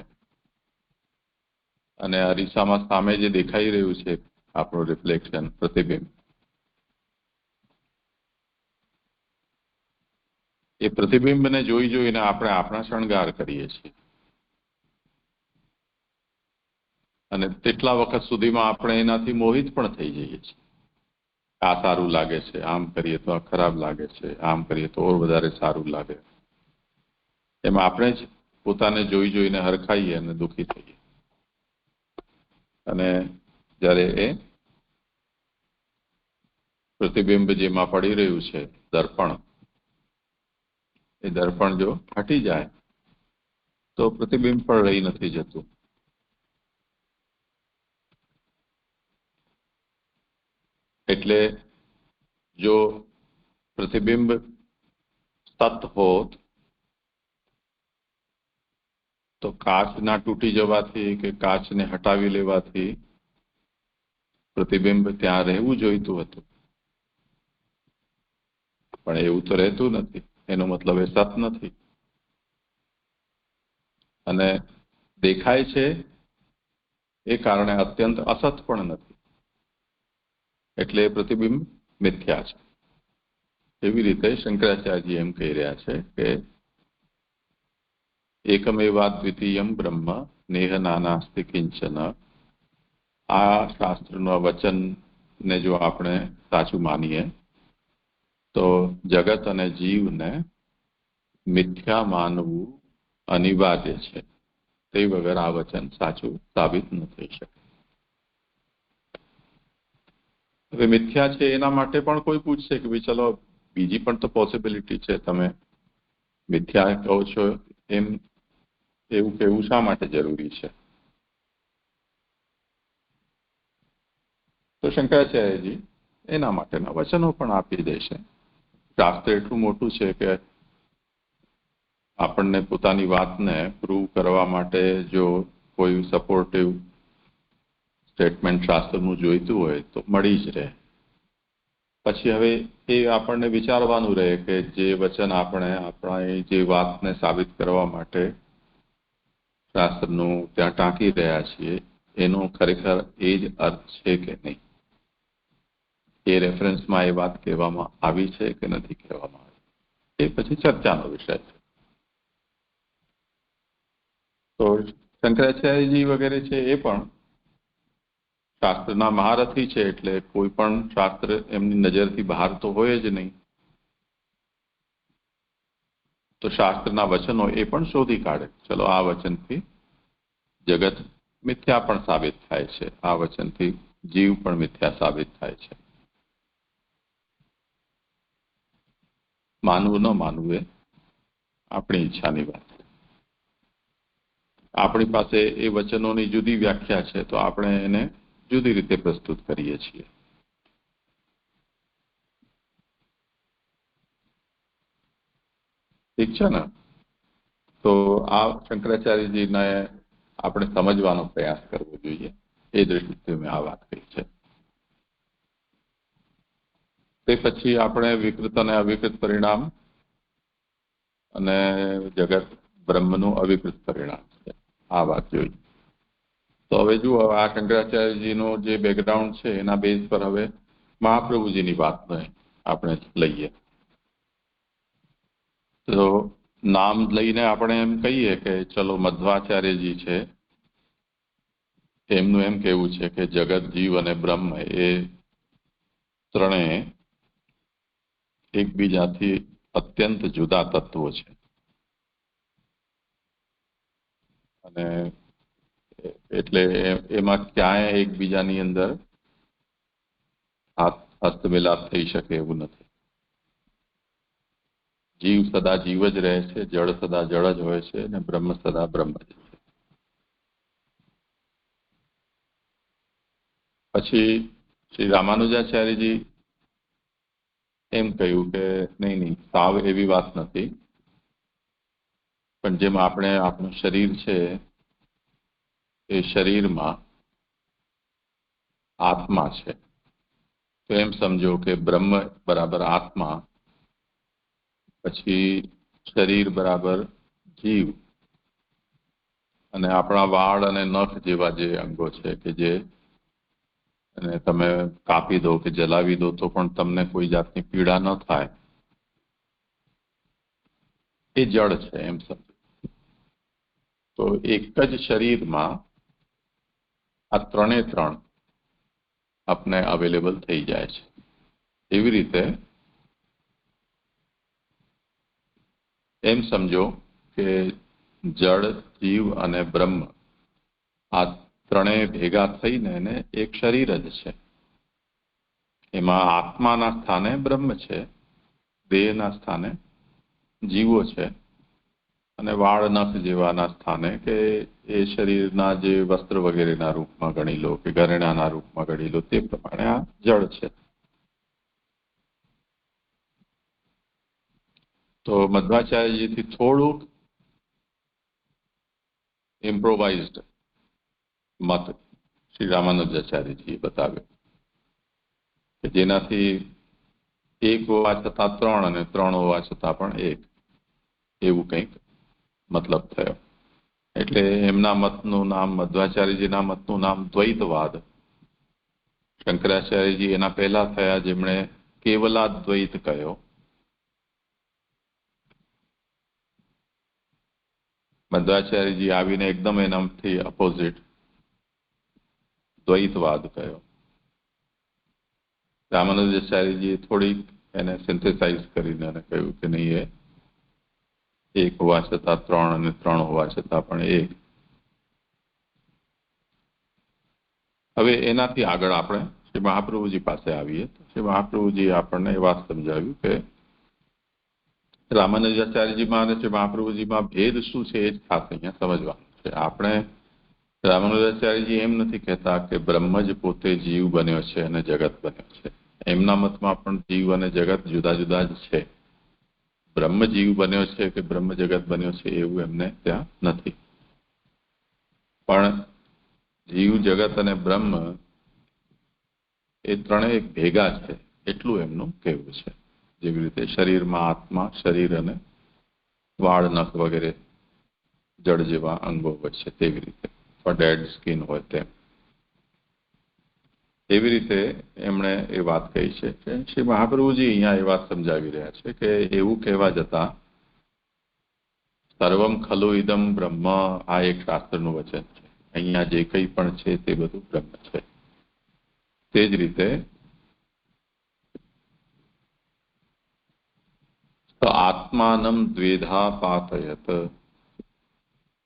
અને અરીસામાં સામે જે દેખાઈ રહ્યું છે આપણું રિફ્લેક્શન, પ્રતિબિંબ, એ પ્રતિબિંબને જોઈ જોઈને આપણે આપણા શણગાર કરીએ છીએ. અને તેટલા વખત સુધીમાં આપણે એનાથી મોહિત પણ થઈ જઈએ છીએ. આ સારું લાગે છે, આમ કરીએ તો આ ખરાબ લાગે છે, આમ કરીએ તો ઓર વધારે સારું લાગે. એમાં આપણે જ પોતાને જોઈ જોઈને હરખાઈએ અને દુઃખી થઈએ. અને જ્યારે એ પ્રતિબિંબ જેમાં પડી રહ્યું છે, દર્પણ, એ દર્પણ જો હટી જાય તો પ્રતિબિંબ પણ રહી નથી જતું. એટલે જો પ્રતિબિંબ સત હોત તો કાચના તૂટી જવાથી કે કાચને હટાવી લેવાથી પ્રતિબિંબ ત્યાં રહેવું જોઈતું હતું, પણ એવું તો રહેતું નથી. એનો મતલબ એ સત નથી. અને દેખાય છે એ કારણે અત્યંત અસત પણ નથી. એટલે એ પ્રતિબિંબ મિથ્યા છે. એવી રીતે શંકરાચાર્યજી એમ કહી રહ્યા છે કે એકમેવાદ્વિતીયમ બ્રહ્મ નેહ નાનાસ્તિ કિંચન. આ શાસ્ત્રનું વચનને જો આપણે સાચું માનીએ તો જગત અને જીવને મિથ્યા માનવું અનિવાર્ય છે. તે વગર આ વચન સાચું સાબિત ન થઈ શકે. હવે મિથ્યા છે એના માટે પણ કોઈ પૂછશે કે ભાઈ ચલો બીજી પણ તો પોસિબિલિટી છે, તમે મિથ્યા કહો છો એમ એવું કહેવું શા માટે જરૂરી છે? તો શંકરાચાર્યજી એના માટેના વચનો પણ આપી દેશે. શાસ્ત્ર એટલું મોટું છે કે આપણને પોતાની વાતને પ્રૂવ કરવા માટે જો કોઈ સપોર્ટિવ સ્ટેટમેન્ટ શાસ્ત્રનું જોઈતું હોય તો મળી જ રહે. પછી હવે એ આપણને વિચારવાનું રહે કે જે વચન આપણે આપણા જે વાતને સાબિત કરવા માટે શાસ્ત્રનું ત્યાં ટાંકી રહ્યા છીએ એનો ખરેખર એ જ અર્થ છે કે નહીં. એ રેફરન્સમાં એ વાત કહેવામાં આવી છે કે નથી કહેવામાં આવી, એ પછી ચર્ચાનો વિષય છે. તો શંકરાચાર્યજી વગેરે છે એ પણ શાસ્ત્રના મહારથી છે. એટલે કોઈ પણ શાસ્ત્ર એમની નજરથી બહાર તો હોય જ નહીં. તો શાસ્ત્રના વચનો એ પણ શોધી કાઢે, ચલો આ વચનથી જગત મિથ્યા પણ સાબિત થાય છે, આ વચનથી જીવ પણ મિથ્યા સાબિત થાય છે. માનવું ન માનવું એ આપણી ઈચ્છાની વાત. આપણી પાસે એ વચનોની જુદી વ્યાખ્યા છે તો આપણે એને જુદી રીતે પ્રસ્તુત કરીએ છીએ. ઠીક છે ને? તો આ શંકરાચાર્યજીને આપણે સમજવાનો પ્રયાસ કરવો જોઈએ. એ દ્રષ્ટિથી મેં આ વાત કરી છે. તે પછી આપણે વિકૃત અને અવિકૃત પરિણામ અને જગત બ્રહ્મનું અવિકૃત પરિણામ છે, આ વાત જોઈ. તો હવે જુઓ, આ શંકરાચાર્યજીનું જે બેકગ્રાઉન્ડ છે એના બેઝ પર હવે મહાપ્રભુજીની વાતને આપણે લઈએ. તો નામ લઈને આપણે એમ કહીએ કે ચલો મધ્વાચાર્યજી છે, એમનું એમ કહેવું છે કે જગત, જીવ અને બ્રહ્મ એ ત્રણેય એકબીજાથી અત્યંત જુદા તત્વો છે અને એટલે એમાં ક્યાંય એકબીજાની અંદર હસ્તમિલાપ થઈ શકે એવું નથી. જીવ સદા જીવ જ રહે છે, જળ સદા જળ જ હોય છે, અને બ્રહ્મ સદા બ્રહ્મ જ છે. પછી શ્રી રામાનુજાચાર્યજી એમ કહ્યું કે નહીં, સાવ એવી વાત નથી, પણ જેમ આપણું શરીર છે એ શરીરમાં આત્મા છે, તો એમ સમજો કે બ્રહ્મ બરાબર આત્મા, પછી શરીર બરાબર જીવ, અને આપણા વાળ અને નખ જેવા જે અંગો છે કે જે અને તમે કાપી દો કે જલાવી દો તો પણ તમને કોઈ જાતની પીડા ન થાય, એ જળ છે એમ સમજો. તો એક જ શરીરમાં આ ત્રણે ત્રણ આપને અવેલેબલ થઈ જાય છે. એવી રીતે એમ સમજો કે જળ, જીવ અને બ્રહ્મ આ ત્રણેય ભેગા થઈને એને એક શરીર જ છે. એમાં આત્માના સ્થાને બ્રહ્મ છે, દેહના સ્થાને જીવો છે, અને વાળ નખ જેવાના સ્થાને કે એ શરીરના જે વસ્ત્ર વગેરેના રૂપમાં ગણી લો કે ઘરેણાના રૂપમાં ગણી લો, તે પ્રમાણે આ જળ છે. તો મધ્વાચાર્યજીથી થોડુંક ઇમ્પ્રોવાઇઝડ મત શ્રી રામાનુજાચાર્યજીએ બતાવ્યો કે જેનાથી એક હોવા છતાં ત્રણ અને ત્રણ હોવા છતાં પણ એક, એવું કંઈક મતલબ થયો. એટલે એમના મતનું નામ, મધ્વાચાર્યજીના મતનું નામ દ્વૈતવાદ. શંકરાચાર્યજી એના પહેલા થયા જેમણે કેવલાદ્વૈત કહ્યો. મધ્વાચાર્યજી આવીને એકદમ એનાથી અપોઝિટ દ્વૈતવાદ કહ્યો. રામાનુજાચાર્યજીએ થોડીક એને સિન્થેસાઇઝ કરીને એને કહ્યું કે નહીં, એ એક હોવા છતાં ત્રણ અને ત્રણ હોવા છતાં પણ એક. હવે એનાથી આગળ આપણે શ્રી મહાપ્રભુજી પાસે આવીએ. શ્રી મહાપ્રભુજી આપણને એ વાત સમજાવ્યું કે રામાનુજાચાર્યજીમાં અને શ્રી મહાપ્રભુજીમાં ભેદ શું છે એ જ ખાસ અહીંયા સમજવાનું છે. આપણે રામાનુજાચાર્યજી એમ નથી કહેતા કે બ્રહ્મ જ પોતે જીવ બન્યો છે અને જગત બન્યો છે. એમના મતમાં પણ જીવ અને જગત જુદા જુદા જ છે. બ્રહ્મ જીવ બન્યો છે કે બ્રહ્મ જગત બન્યો છે એવું એમને ત્યાં નથી. પણ જીવ, જગત અને બ્રહ્મ એ ત્રણેય ભેગા છે એટલું એમનું કહેવું છે. જેવી રીતે શરીરમાં આત્મા, શરીર અને વાળ નખ વગેરે જળ જેવા અંગો હોય છે તેવી રીતે, ડેડ સ્કિન હોય તેમ. એવી રીતે એમણે એ વાત કહી છે કે શ્રી મહાપ્રભુજી અહીંયા એ વાત સમજાવી રહ્યા છે કે એવું કહેવા જતા સર્વમ ખલુ ઇદમ બ્રહ્મ, આ એક શાસ્ત્રનું વચન છે. અહીંયા જે કંઈ પણ છે તે બધું બ્રહ્મ છે. તે જ રીતે આત્માનમ દ્વેધા પાતયત,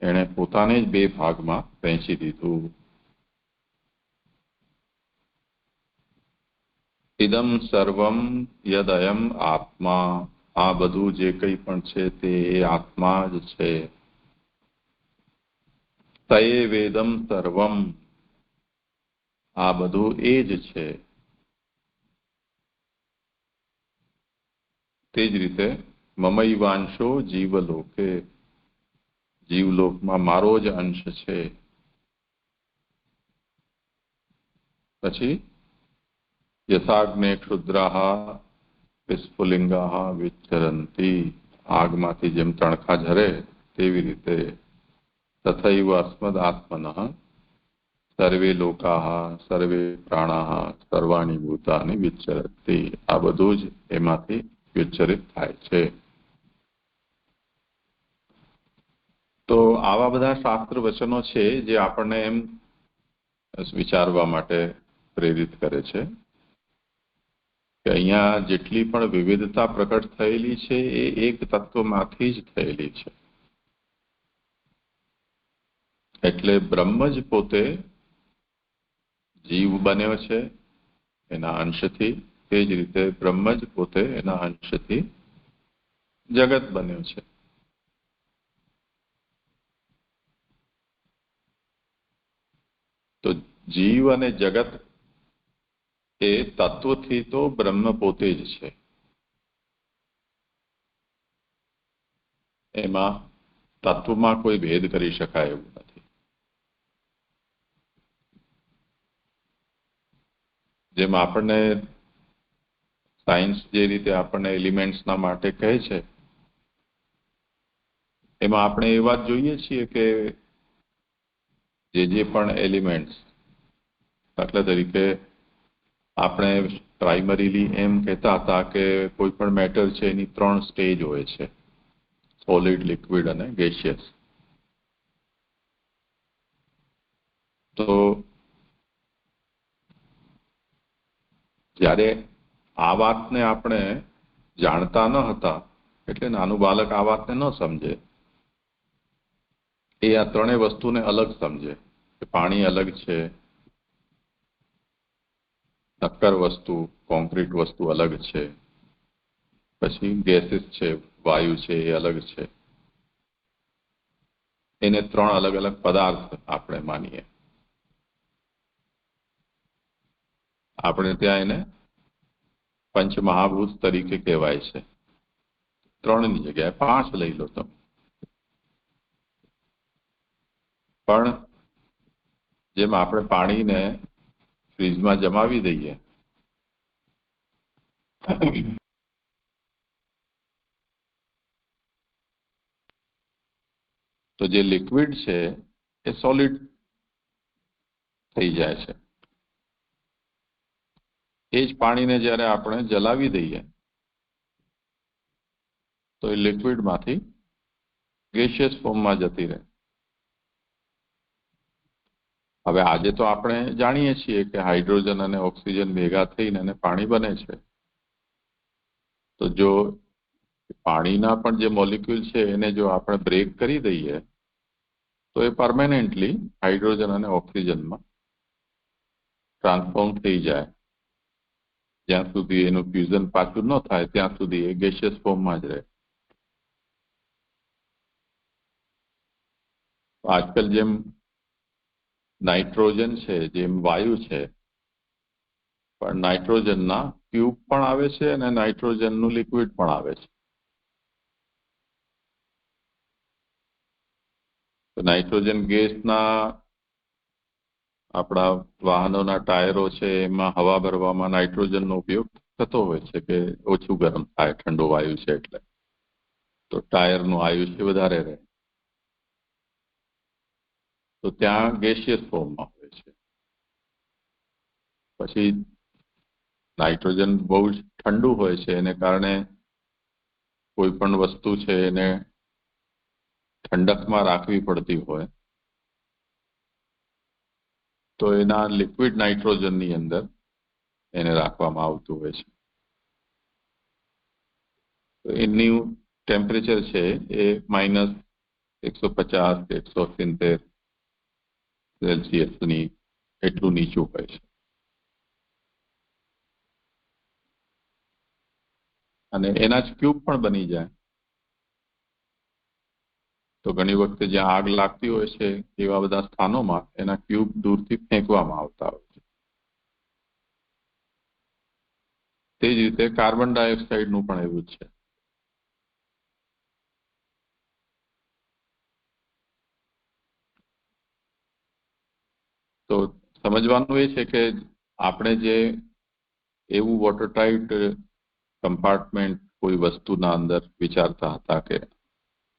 એણે પોતાને જ બે ભાગમાં વહેંચી દીધું. ઇદમ સર્વમ યદયમ આત્મા, આ બધું જે કંઈ પણ છે તે એ આત્મા જ છે. તયે વેદમ સર્વમ, આ બધું એ જ છે. તે જ રીતે મમૈવાંશો જીવલોકે, જીવલોકમાં મારો જ અંશ છે. પછી યથાગ્ને ક્ષુદ્રાઃ વિસ્ફુલિંગાઃ વિચરંતી, આગમાંથી જેમ તણખા ઝરે તેવી રીતે તથૈવ અસ્મદાત્મનઃ સર્વે લોકાઃ સર્વે પ્રાણાઃ સર્વાણી ભૂતાની વિચરંતી, આ બધું જ એમાંથી વિચરિત થાય છે. તો આવા બધા શાસ્ત્ર વચનો છે જે આપણને એમ વિચારવા માટે પ્રેરિત કરે છે કે અહીંયા જેટલી પણ વિવિધતા પ્રકટ થયેલી છે એ એક તત્વમાંથી જ થયેલી છે. એટલે બ્રહ્મ જ પોતે જીવ બન્યો છે એના અંશથી, તે જ રીતે બ્રહ્મ જ પોતે એના અંશથી જગત બન્યો છે. તો જીવ અને જગત એ તત્વથી તો બ્રહ્મ પોતે જ છે. એમાં તત્વમાં કોઈ ભેદ કરી શકાય એવું નથી. જેમ આપણને સાયન્સ જે રીતે આપણને એલિમેન્ટ્સના માટે કહે છે, એમાં આપણે એ વાત જોઈએ છીએ કે જે પણ એલિમેન્ટ્સ, દાખલા તરીકે આપણે પ્રાઇમરીલી એમ કહેતા હતા કે કોઈ પણ મેટર છે એની 3 સ્ટેજ હોય છે, સોલિડ, લિક્વિડ અને ગેસિયસ. તો જ્યારે આ વાતને આપણે જાણતા ન હતા, એટલે નાનું બાળક આ વાતને ન સમજે, એ આ ત્રણેય વસ્તુને અલગ સમજે કે પાણી અલગ છે, નક્કર વસ્તુ, કોન્ક્રીટ વસ્તુ અલગ છે, પછી ગેસીસ છે, વાયુ છે, એ અલગ છે. એને 3 અલગ અલગ પદાર્થ આપણે માનીએ. આપણે ત્યાં એને પંચમહાભૂત તરીકે કહેવાય છે. 3ની જગ્યાએ 5 લઈ લો તમે. પણ જેમ આપણે પાણીને ફ્રીજમાં જમાવી દઈએ તો જે લિક્વિડ છે એ સોલિડ થઈ જાય છે. એ જ પાણીને જ્યારે આપણે જલાવી દઈએ તો એ લિક્વિડમાંથી ગેસિયસ ફોર્મમાં જતી રહે. હવે આજે તો આપણે જાણીએ છીએ કે હાઇડ્રોજન અને ઓક્સિજન ભેગા થઈને પાણી બને છે. તો જો પાણીના પણ જે મોલિક્યુલ છે એને જો આપણે બ્રેક કરી દઈએ તો એ પરમેનન્ટલી હાઇડ્રોજન અને ઓક્સિજનમાં ટ્રાન્સફોર્મ થઈ જાય. જ્યાં સુધી એનું ફ્યુઝન પાછું ન થાય ત્યાં સુધી એ ગેસિયસ ફોર્મમાં જ રહે. આજકાલ જેમ નાઇટ્રોજન છે, જેમ વાયુ છે, પણ નાઇટ્રોજનના ક્યુબ પણ આવે છે અને નાઇટ્રોજનનું લિક્વિડ પણ આવે છે. તો નાઇટ્રોજન ગેસના આપણા વાહનોના ટાયરો છે એમાં હવા ભરવામાં નાઇટ્રોજનનો ઉપયોગ થતો હોય છે કે ઓછું ગરમ થાય, ઠંડો વાયુ છે એટલે, તો ટાયરનું આયુષ્ય વધારે રહે. તો ત્યાં ગેસિયસ ફોર્મમાં હોય છે. પછી નાઇટ્રોજન બહુ જ ઠંડુ હોય છે, એને કારણે કોઈ પણ વસ્તુ છે એને ઠંડકમાં રાખવી પડતી હોય તો એના લિક્વિડ નાઇટ્રોજનની અંદર એને રાખવામાં આવતું હોય છે. તો એની ટેમ્પરેચર છે એ -150 કે 170 સેલ્સિયસની એટલું નીચું હોય છે. અને એના જ ક્યુબ પણ બની જાય. તો ઘણી વખતે જ્યાં આગ લાગતી હોય છે એવા બધા સ્થાનોમાં એના ક્યુબ દૂરથી ફેંકવામાં આવતા હોય છે. તે જ રીતે કાર્બન ડાયોક્સાઇડનું પણ એવું જ છે. તો સમજવાનું એ છે કે આપણે જે એવું વોટરટાઇટ કમ્પાર્ટમેન્ટ કોઈ વસ્તુના અંદર વિચારતા હતા કે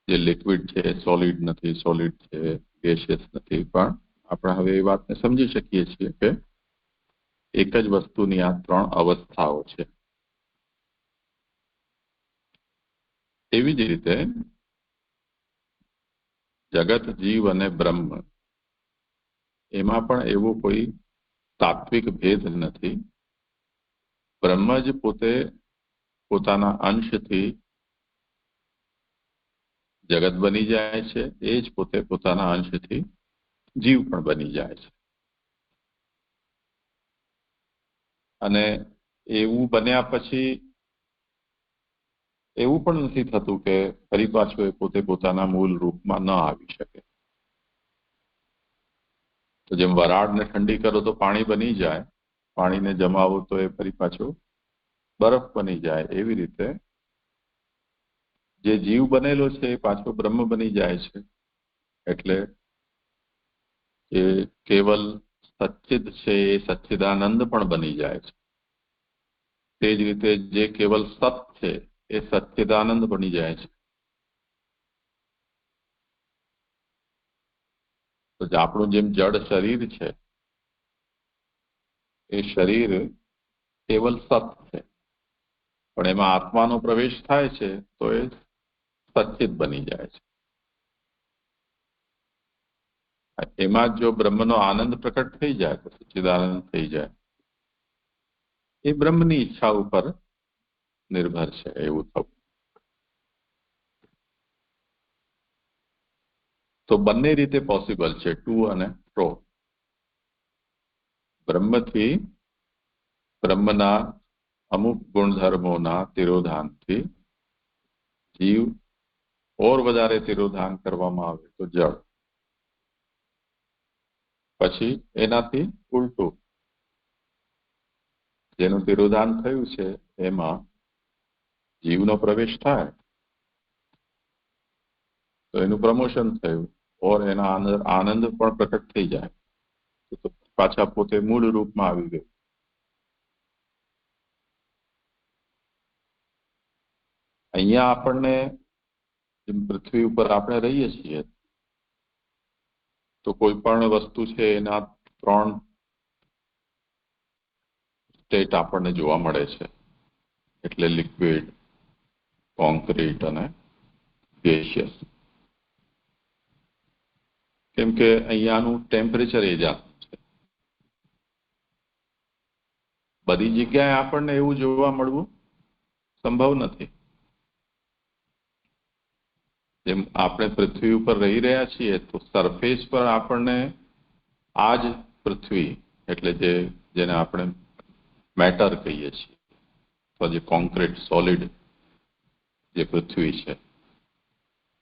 જે લિક્વિડ છે સોલિડ નથી, સોલિડ છે ગેસિયસ નથી, પણ આપણે હવે એ વાતને સમજી શકીએ છીએ કે એક જ વસ્તુની આ 3 અવસ્થાઓ છે. એવી જ રીતે જગત, જીવ અને બ્રહ્મ એમાં પણ એવો કોઈ તાત્વિક ભેદ નથી. બ્રહ્મ જ પોતે પોતાના અંશથી જગત બની જાય છે, એ જ પોતે પોતાના અંશથી જીવ પણ બની જાય છે. અને એવું બન્યા પછી એવું પણ નથી થતું કે ફરી પાછું એ પોતે પોતાના મૂળ રૂપમાં ન આવી શકે. તો જેમ વરાળને ઠંડી કરો તો પાણી બની જાય, પાણીને જમાવો તો એ ફરી પાછું બરફ બની જાય, એવી રીતે જે જીવ બનેલો છે એ પાછો બ્રહ્મ બની જાય છે. એટલે એ કેવલ સચ્ચિદ છે એ સચ્ચિદાનંદ પણ બની જાય છે. તે જ રીતે જે કેવલ સત છે એ સચ્ચિદાનંદ બની જાય છે. તો આપણું જેમ જડ શરીર છે એ શરીર કેવલ સત છે, પણ એમાં આત્માનો પ્રવેશ થાય છે તો એ સચ્ચિદ બની જાય છે. એમાં જો બ્રહ્મનો આનંદ પ્રકટ થઈ જાય તો સચ્ચિદાનંદ થઈ જાય. એ બ્રહ્મની ઈચ્છા ઉપર નિર્ભર છે એવું થવું. તો બંને રીતે પોસિબલ છે, ટુ અને ફ્રો. બ્રહ્મથી, બ્રહ્મના અમુક ગુણધર્મોના તિરોધાનથી જીવ ઓર વધારે તિરોધાન કરવામાં આવે તો જળ, પછી એનાથી ઉલટું જેનું તિરોધાન થયું છે એમાં જીવનો પ્રવેશ થાય તો એનું પ્રમોશન થયું ઓર એના આનંદ પણ પ્રકટ થઈ જાય તો પાછા પોતે મૂળ રૂપમાં આવી ગયું. અહીંયા આપણને પૃથ્વી ઉપર આપણે રહીએ છીએ તો કોઈ પણ વસ્તુ છે એના 3 સ્ટેટ આપણને જોવા મળે છે, એટલે લિક્વિડ, કોન્ક્રીટ અને ગેસિયસ. કેમ કે અહીંયાનું ટેમ્પરેચર એ જાતનું છે. બધી જગ્યાએ આપણને એવું જોવા મળવું સંભવ નથી. જેમ આપણે પૃથ્વી ઉપર રહી રહ્યા છીએ તો સરફેસ પર આપણને આ જ પૃથ્વી એટલે જેને આપણે મેટર કહીએ છીએ, તો જે કોન્ક્રીટ સોલિડ જે પૃથ્વી છે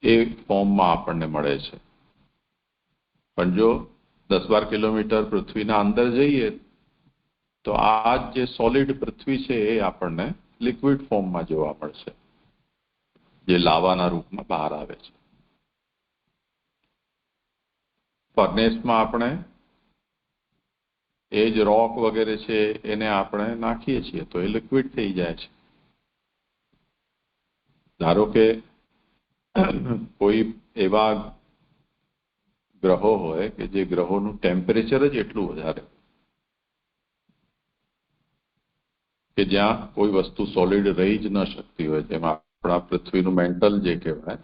એ ફોર્મમાં આપણને મળે છે. પણ જો 10-12 કિલોમીટર પૃથ્વીના અંદર જઈએ તો આ જે સોલિડ પૃથ્વી છે એ આપણને લિક્વિડ ફોર્મમાં જોવા મળશે, જે લાવાના રૂપમાં બહાર આવે છે. ફર્નેસમાં આપણે એ જ રોક વગેરે છે એને આપણે નાખીએ છીએ તો એ લિક્વિડ થઈ જાય છે. ધારો કે કોઈ એવા ગ્રહો હોય કે જે ગ્રહોનું ટેમ્પરેચર જ એટલું વધારે કે જ્યાં કોઈ વસ્તુ સોલિડ રહી જ ન શકતી હોય, જેમાં આપણા પૃથ્વીનું મેન્ટલ જે કહેવાય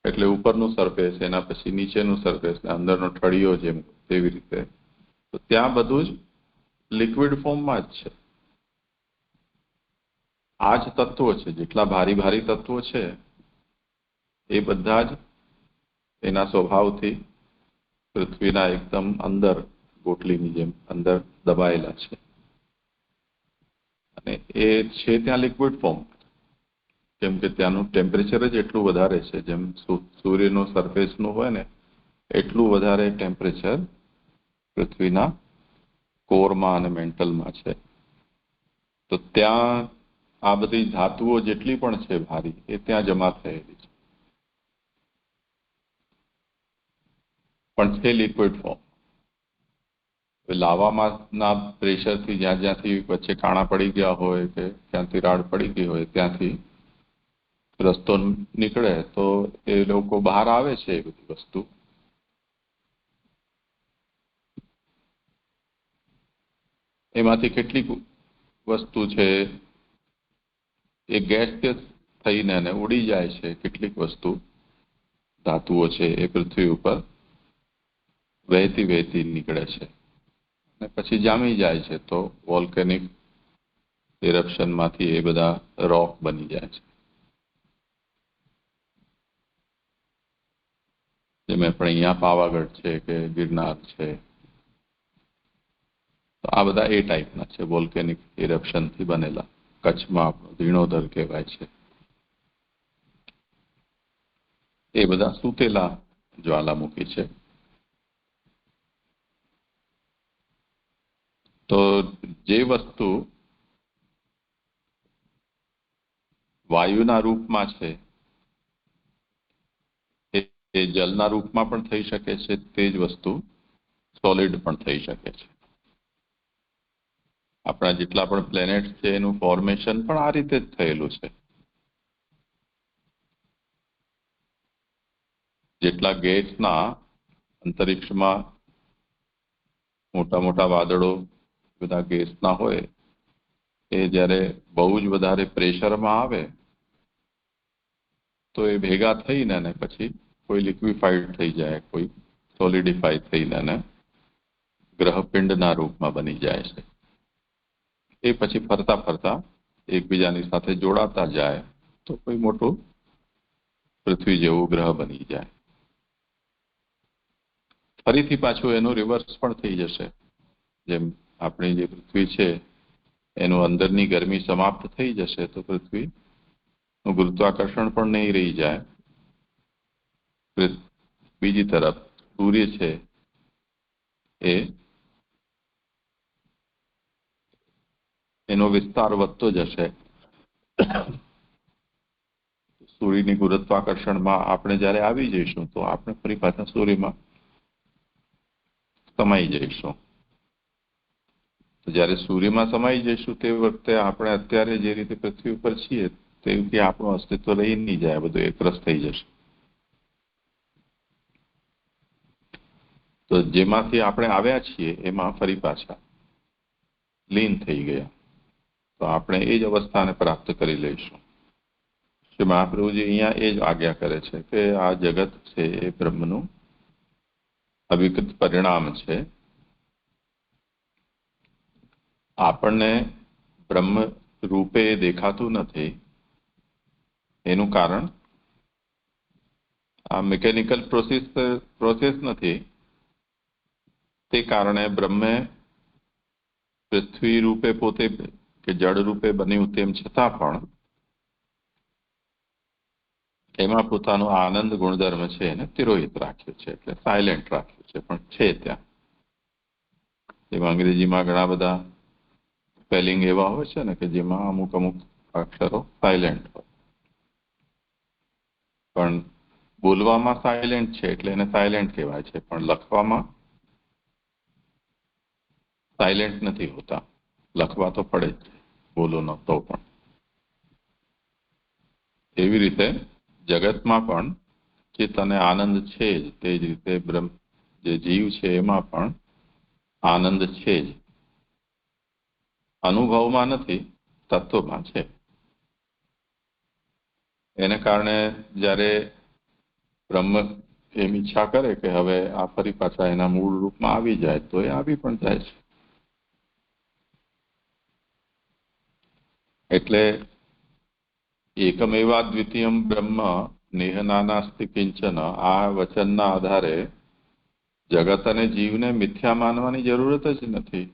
એટલે ઉપરનું સરફેસ, એના પછી નીચેનું સરફેસ, અંદરનો ઠળિયો જેમ તેવી રીતે, તો ત્યાં બધું જ લિક્વિડ ફોર્મમાં જ છે. આ જ તત્વો છે, જેટલા ભારી તત્વો છે એ બધા જ એના સ્વભાવથી પૃથ્વીના એકદમ અંદર ગોટલીની જેમ અંદર દબાયેલા છે અને એ છે ત્યાં લિક્વિડ ફોર્મ, કેમ કે ત્યાંનું ટેમ્પરેચર જ એટલું વધારે છે. જેમ સૂર્યનું સરફેસનું હોય ને એટલું વધારે ટેમ્પરેચર પૃથ્વીના કોરમાં અને મેન્ટલમાં છે. તો ત્યાં આ બધી ધાતુઓ જેટલી પણ છે ભારી એ ત્યાં જમા થયેલી છે, પણ છે લિક્વિડ ફોર્મ. લાવામાંના પ્રેશરથી જ્યાંથી વચ્ચે કાણા પડી ગયા હોય કે ક્યાં તિરાડ પડી ગઈ હોય ત્યાંથી રસ્તો નીકળે તો એ લોકો બહાર આવે છે એ બધી વસ્તુ. એમાંથી કેટલીક વસ્તુ છે એ ગેસ થઈને ઉડી જાય છે, કેટલીક વસ્તુ ધાતુઓ છે એ પૃથ્વી ઉપર વહેતી નીકળે છે અને પછી જામી જાય છે તો વોલ્કેનિક ઇરપ્શનમાંથી એ બધા રોક બની જાય છે. જેમ આપણે અહીંયા પાવાગઢ છે કે ગિરનાર છે, તો આ બધા એ ટાઈપના છે, વોલ્કેનિક ઇરપ્શનથી બનેલા. કચ્છમાં આપણો ધીણોધર કહેવાય છે, એ બધા સૂતેલા જ્વાલામુખી છે. તો જે વસ્તુ વાયુના રૂપમાં છે એ જલના રૂપમાં પણ થઈ શકે છે, તે જ વસ્તુ સોલિડ પણ થઈ શકે છે. આપણા જેટલા પણ પ્લેનેટ છે એનું ફોર્મેશન પણ આ રીતે જ થયેલું છે. જેટલા ગેસના અંતરિક્ષમાં મોટા મોટા વાદળો બધા ગેસના હોય, એ જ્યારે બહુ જ વધારે પ્રેશરમાં આવે તો એ ભેગા થઈને ને પછી કોઈ લિક્વિફાઈડ થઈ જાય, કોઈ સોલિડિફાઈ થઈને ગ્રહપિંડના રૂપમાં બની જાય છે. એ પછી ફરતા ફરતા એકબીજાની સાથે જોડાતા જાય તો કોઈ મોટું પૃથ્વી જેવું ગ્રહ બની જાય. ફરીથી પાછું એનું રિવર્સ પણ થઈ જશે. જેમ આપણી જે પૃથ્વી છે એનું અંદરની ગરમી સમાપ્ત થઈ જશે તો પૃથ્વીનું ગુરુત્વાકર્ષણ પણ નહીં રહી જાય. બીજી તરફ સૂર્ય છે એ એનો વિસ્તાર વધતો જશે. સૂર્યની ગુરુત્વાકર્ષણમાં આપણે જ્યારે આવી જઈશું તો આપણે ફરી પાછા સૂર્યમાં સમાઈ જઈશું. જ્યારે સૂર્યમાં સમાઈ જઈશું તે વખતે આપણે અત્યારે જે રીતે પૃથ્વી ઉપર છીએ તેવી આપણું અસ્તિત્વ રહી નહીં જાય, બધું એકરસ થઈ જશે. તો જેમાંથી આપણે આવ્યા છીએ એમાં ફરી પાછા લીન થઈ ગયા તો આપણે એ જ અવસ્થાને પ્રાપ્ત કરી લઈશું. શ્રી મહાપ્રભુજી અહીંયા એ જ આજ્ઞા કરે છે કે આ જગત છે એ બ્રહ્મનું અવિકૃત પરિણામ છે. આપણને બ્રહ્મ રૂપે દેખાતું નથી એનું કારણ આ મિકેનિકલ પ્રોસેસ નથી. તે કારણે બ્રહ્મે પૃથ્વી રૂપે પોતે કે જળ રૂપે બન્યું તેમ છતાં પણ એમાં પોતાનો આનંદ ગુણધર્મ છે એને તિરોહિત રાખ્યો છે, એટલે સાયલેન્ટ રાખ્યું છે, પણ છે ત્યાં. જેમાં અંગ્રેજીમાં ઘણા બધા સ્પેલિંગ એવા હોય છે ને કે જેમાં અમુક અમુક અક્ષરો સાયલેન્ટ હોય, પણ બોલવામાં સાયલેન્ટ છે એટલે એને સાયલેન્ટ કહેવાય છે, પણ લખવામાં સાયલેન્ટ નથી હોતા. લખવા તો પડે જ, બોલો ન તો પણ. એવી રીતે જગતમાં પણ ચિત્ત અને આનંદ છે જ, તે જ રીતે બ્રહ્મ જે જીવ છે એમાં પણ આનંદ છે જ. અનુભવમાં નથી, તત્વમાં છે. એને કારણે જ્યારે બ્રહ્મ એમ ઈચ્છા કરે કે હવે આ ફરી પાછા એના મૂળ રૂપમાં આવી જાય તો એ આવી પણ જાય છે. એટલે એકમેવા દ્વિતીયમ બ્રહ્મ નેહનાનાસ્તિ કિંચન, આ વચનના આધારે જગત અને જીવને મિથ્યા માનવાની જરૂરત જ નથી.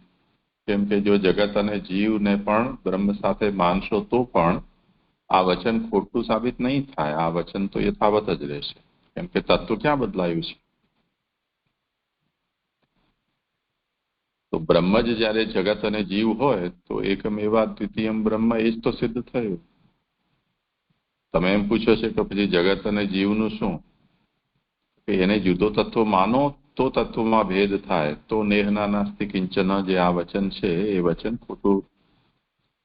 કેમ કે જો જગત અને જીવને પણ બ્રહ્મ સાથે માનશો તો પણ આ વચન ખોટું સાબિત નહીં થાય. આ વચન તો યથાવત જ રહેશે, કેમ કે તત્વ ક્યાં બદલાયું છે. તો બ્રહ્મ જ જ્યારે જગત અને જીવ હોય તો એકમેવા દ્વિતીયમ બ્રહ્મ એ જ તો સિદ્ધ થયું. તમે એમ પૂછો છો કે પછી જગત અને જીવનું શું, કે એને જુદો તત્વ માનો તો તત્વમાં ભેદ થાય, તો નેહના નાસ્તિ કિંચન જે આ વચન છે એ વચન ખોટું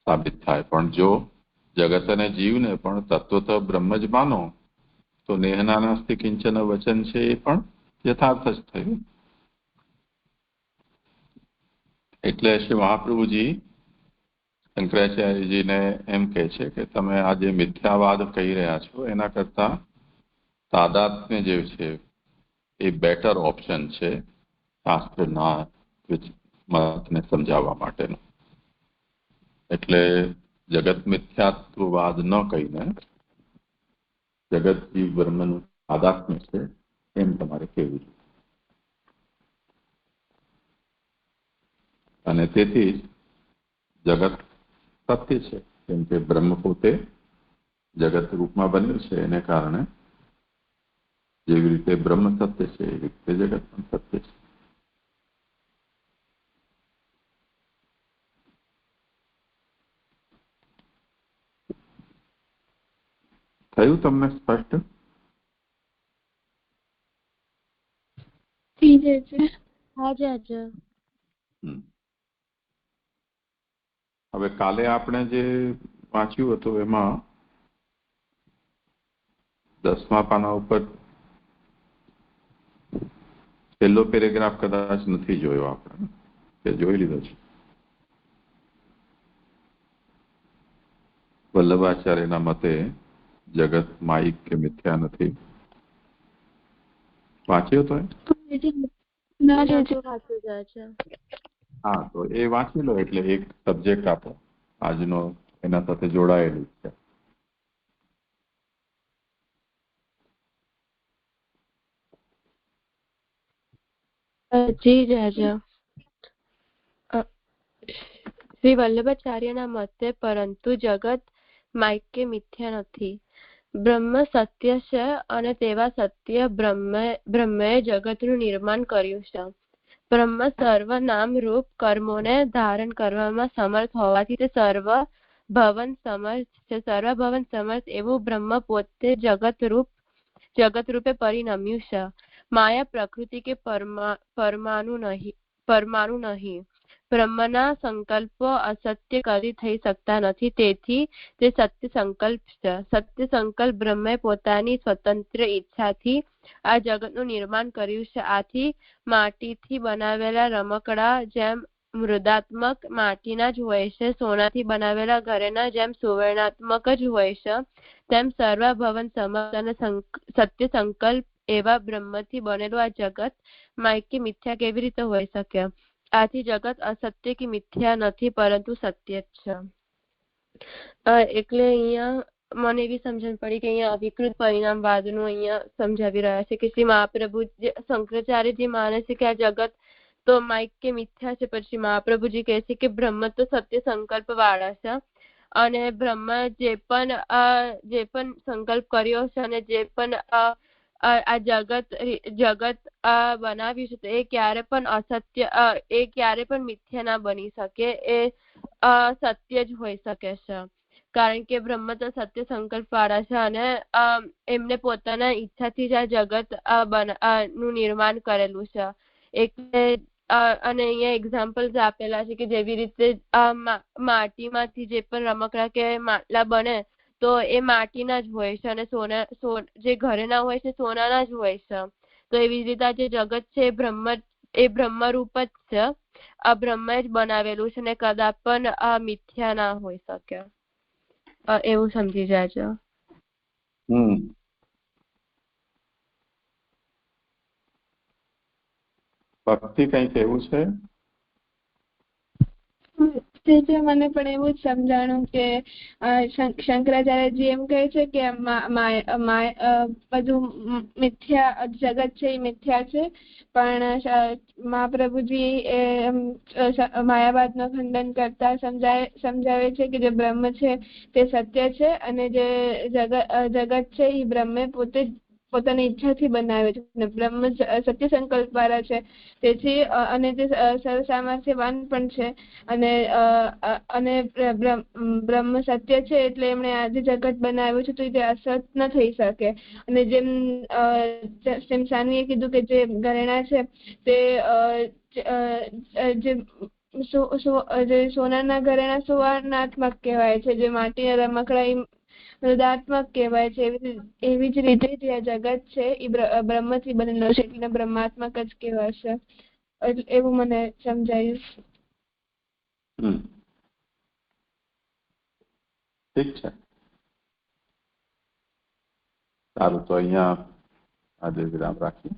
સાબિત થાય. પણ જો જગત અને જીવને પણ તત્વત બ્રહ્મ જ માનો તો નેહના નાસ્તિ કિંચન વચન છે એ પણ યથાર્થ જ થયું. એટલે શ્રી મહાપ્રભુજી શંકરાચાર્યજીને એમ કહે છે કે તમે આ જે મિથ્યાવાદ કહી રહ્યા છો એના કરતા તાદાત્મ્ય જે છે એ બેટર ઓપ્શન છે શાસ્ત્રના મતને સમજાવવા માટેનું. એટલે જગત મિથ્યાત્વવાદ ન કહીને જગત જીવ બ્રહ્મનું તાદાત્મ્ય છે એમ તમારે કહેવું જોઈએ. અને તેથી જગત સત્ય છે, કેમ કે બ્રહ્મ પોતે જગત રૂપમાં બન્યું છે. એને કારણે જેવી રીતે બ્રહ્મ સત્ય છે એવી રીતે જગત પણ સત્ય છે. થયું તમને સ્પષ્ટ? હવે કાલે આપણે જે વાંચ્યું હતું એમાં 10મા પાના ઉપર છેલ્લો પેરેગ્રાફ કદાચ નથી જોયો આપણે, કે જોઈ લીધો છે? વલ્લભાચાર્યના મતે જગત માયિક કે મિથ્યા નથી. વાંચ્યો તો હા, તો એ વાંચી લો એટલે એક સબ્જેક્ટ આપો આજનો એના સાથે જોડાયેલું છે. જી રાજા. શ્રી વલ્લભાચાર્યના મતે પરંતુ જગત માયિક કે મિથ્યા નથી. બ્રહ્મ સત્ય છે અને તેવા સત્ય બ્રહ્મએ જગતનું નિર્માણ કર્યું છે. બ્રહ્મ સર્વ નામ રૂપ કર્મોને ધારણ કરવામાં સમર્થ હોવાથી તે સર્વભવન સમર્થ એવું બ્રહ્મ પોતે જગત રૂપે પરિણમ્યું છે. માયા પ્રકૃતિ કે પરમાણુ નહીં. બ્રહ્મના સંકલ્પો અસત્ય કદી થઈ શકતા નથી, તેથી તે સત્ય સંકલ્પ છે. સત્ય સંકલ્પ બ્રહ્મે પોતાની સ્વતંત્ર ઈચ્છાથી આ જગતનું નિર્માણ કર્યું છે. આથી માટીથી બનાવેલા રમકડા જેમ મૃદાત્મક માટીના જ હોય છે, સોનાથી બનાવેલા ઘરેણા જેમ સુવર્ણાત્મક જ હોય છે, તેમ સર્વભવન સમર્થ અને સત્ય સંકલ્પ એવા બ્રહ્મથી બનેલું આ જગત માયિક કે મિથ્યા કેવી રીતે હોઈ શકે? આથી જગત અસત્ય કે મિથ્યા નથી પરંતુ સત્ય જ છે. એટલે અહીંયા મને એવી સમજણ પડી કે અહીંયા અવિકૃત પરિણામવાદનું અહીંયા સમજાવી રહ્યા છે કે શ્રી મહાપ્રભુ શંકરાચાર્યજી માને છે કે આ જગત તો માયિક કે મિથ્યા છે. પછી મહાપ્રભુજી કહે છે કે બ્રહ્મ તો સત્ય સંકલ્પ વાળા છે અને બ્રહ્મ જે પણ સંકલ્પ કર્યો છે અને જે પણ આ જગત બનાવ્યું છે એ ક્યારે પણ અસત્ય એ ક્યારે પણ મિથ્યા ના બની શકે. એ સત્ય જ હોઈ શકે છે, કારણ કે બ્રહ્મ તો સત્ય સંકલ્પ વાળા છે અને એમને પોતાના ઈચ્છાથી જ આ જગત નું નિર્માણ કરેલું છે. એટલે અને અહીંયા એક્ઝામ્પલ્સ આપેલા છે કે જેવી રીતે માટીમાંથી જે પણ રમકડા કે માટલા બને તો એ માટીના જ હોય છે અને જે ઘરેણા હોય છે સોનાના જ હોય છે. તો એવી રીતે આ જે જગત છે એ બ્રહ્મરૂપ જ છે. આ બ્રહ્મ જ બનાવેલું છે ને કદાચ પણ આ મિથ્યા ના હોઈ શકે. એવું સમજી જાજો. ભક્તિ કંઈક એવું છે? મને પણ એવું જ સમજાણું કે શંકરાચાર્યજી એમ કહે છે કે બધું મિથ્યા જગત છે એ મિથ્યા છે, પણ મહાપ્રભુજી માયાવાદ નું ખંડન કરતા સમજાવે છે કે જે બ્રહ્મ છે તે સત્ય છે અને જે જગત છે એ બ્રહ્મે પોતાની ઈચ્છાથી બનાવે છે. બ્રહ્મ સત્ય સંકલ્પ વાળા છે, તેથી અને તે સર્વસામર્થ્યવાન પણ છે અને બ્રહ્મ સત્ય છે એટલે એમણે આજે જગત બનાવ્યું છે તો તે અસત ન થઈ શકે. અને જેમ સાનવીએ કીધું કે જે ઘરેણા છે તે જે સોનાના ઘરેણા સુવર્ણાત્મક કહેવાય છે, જે માટીના રમકડા મૃદાત્મક કહેવાય છે. એવી જ રીતે જે આ જગત છે એ બ્રહ્મથી બનેલો છે એટલે બ્રહ્માત્મક જ કહેવાશે. એવું મને સમજાયું. ઠીક છે, સારું. તો અહીંયા આજે વિરામ રાખીએ.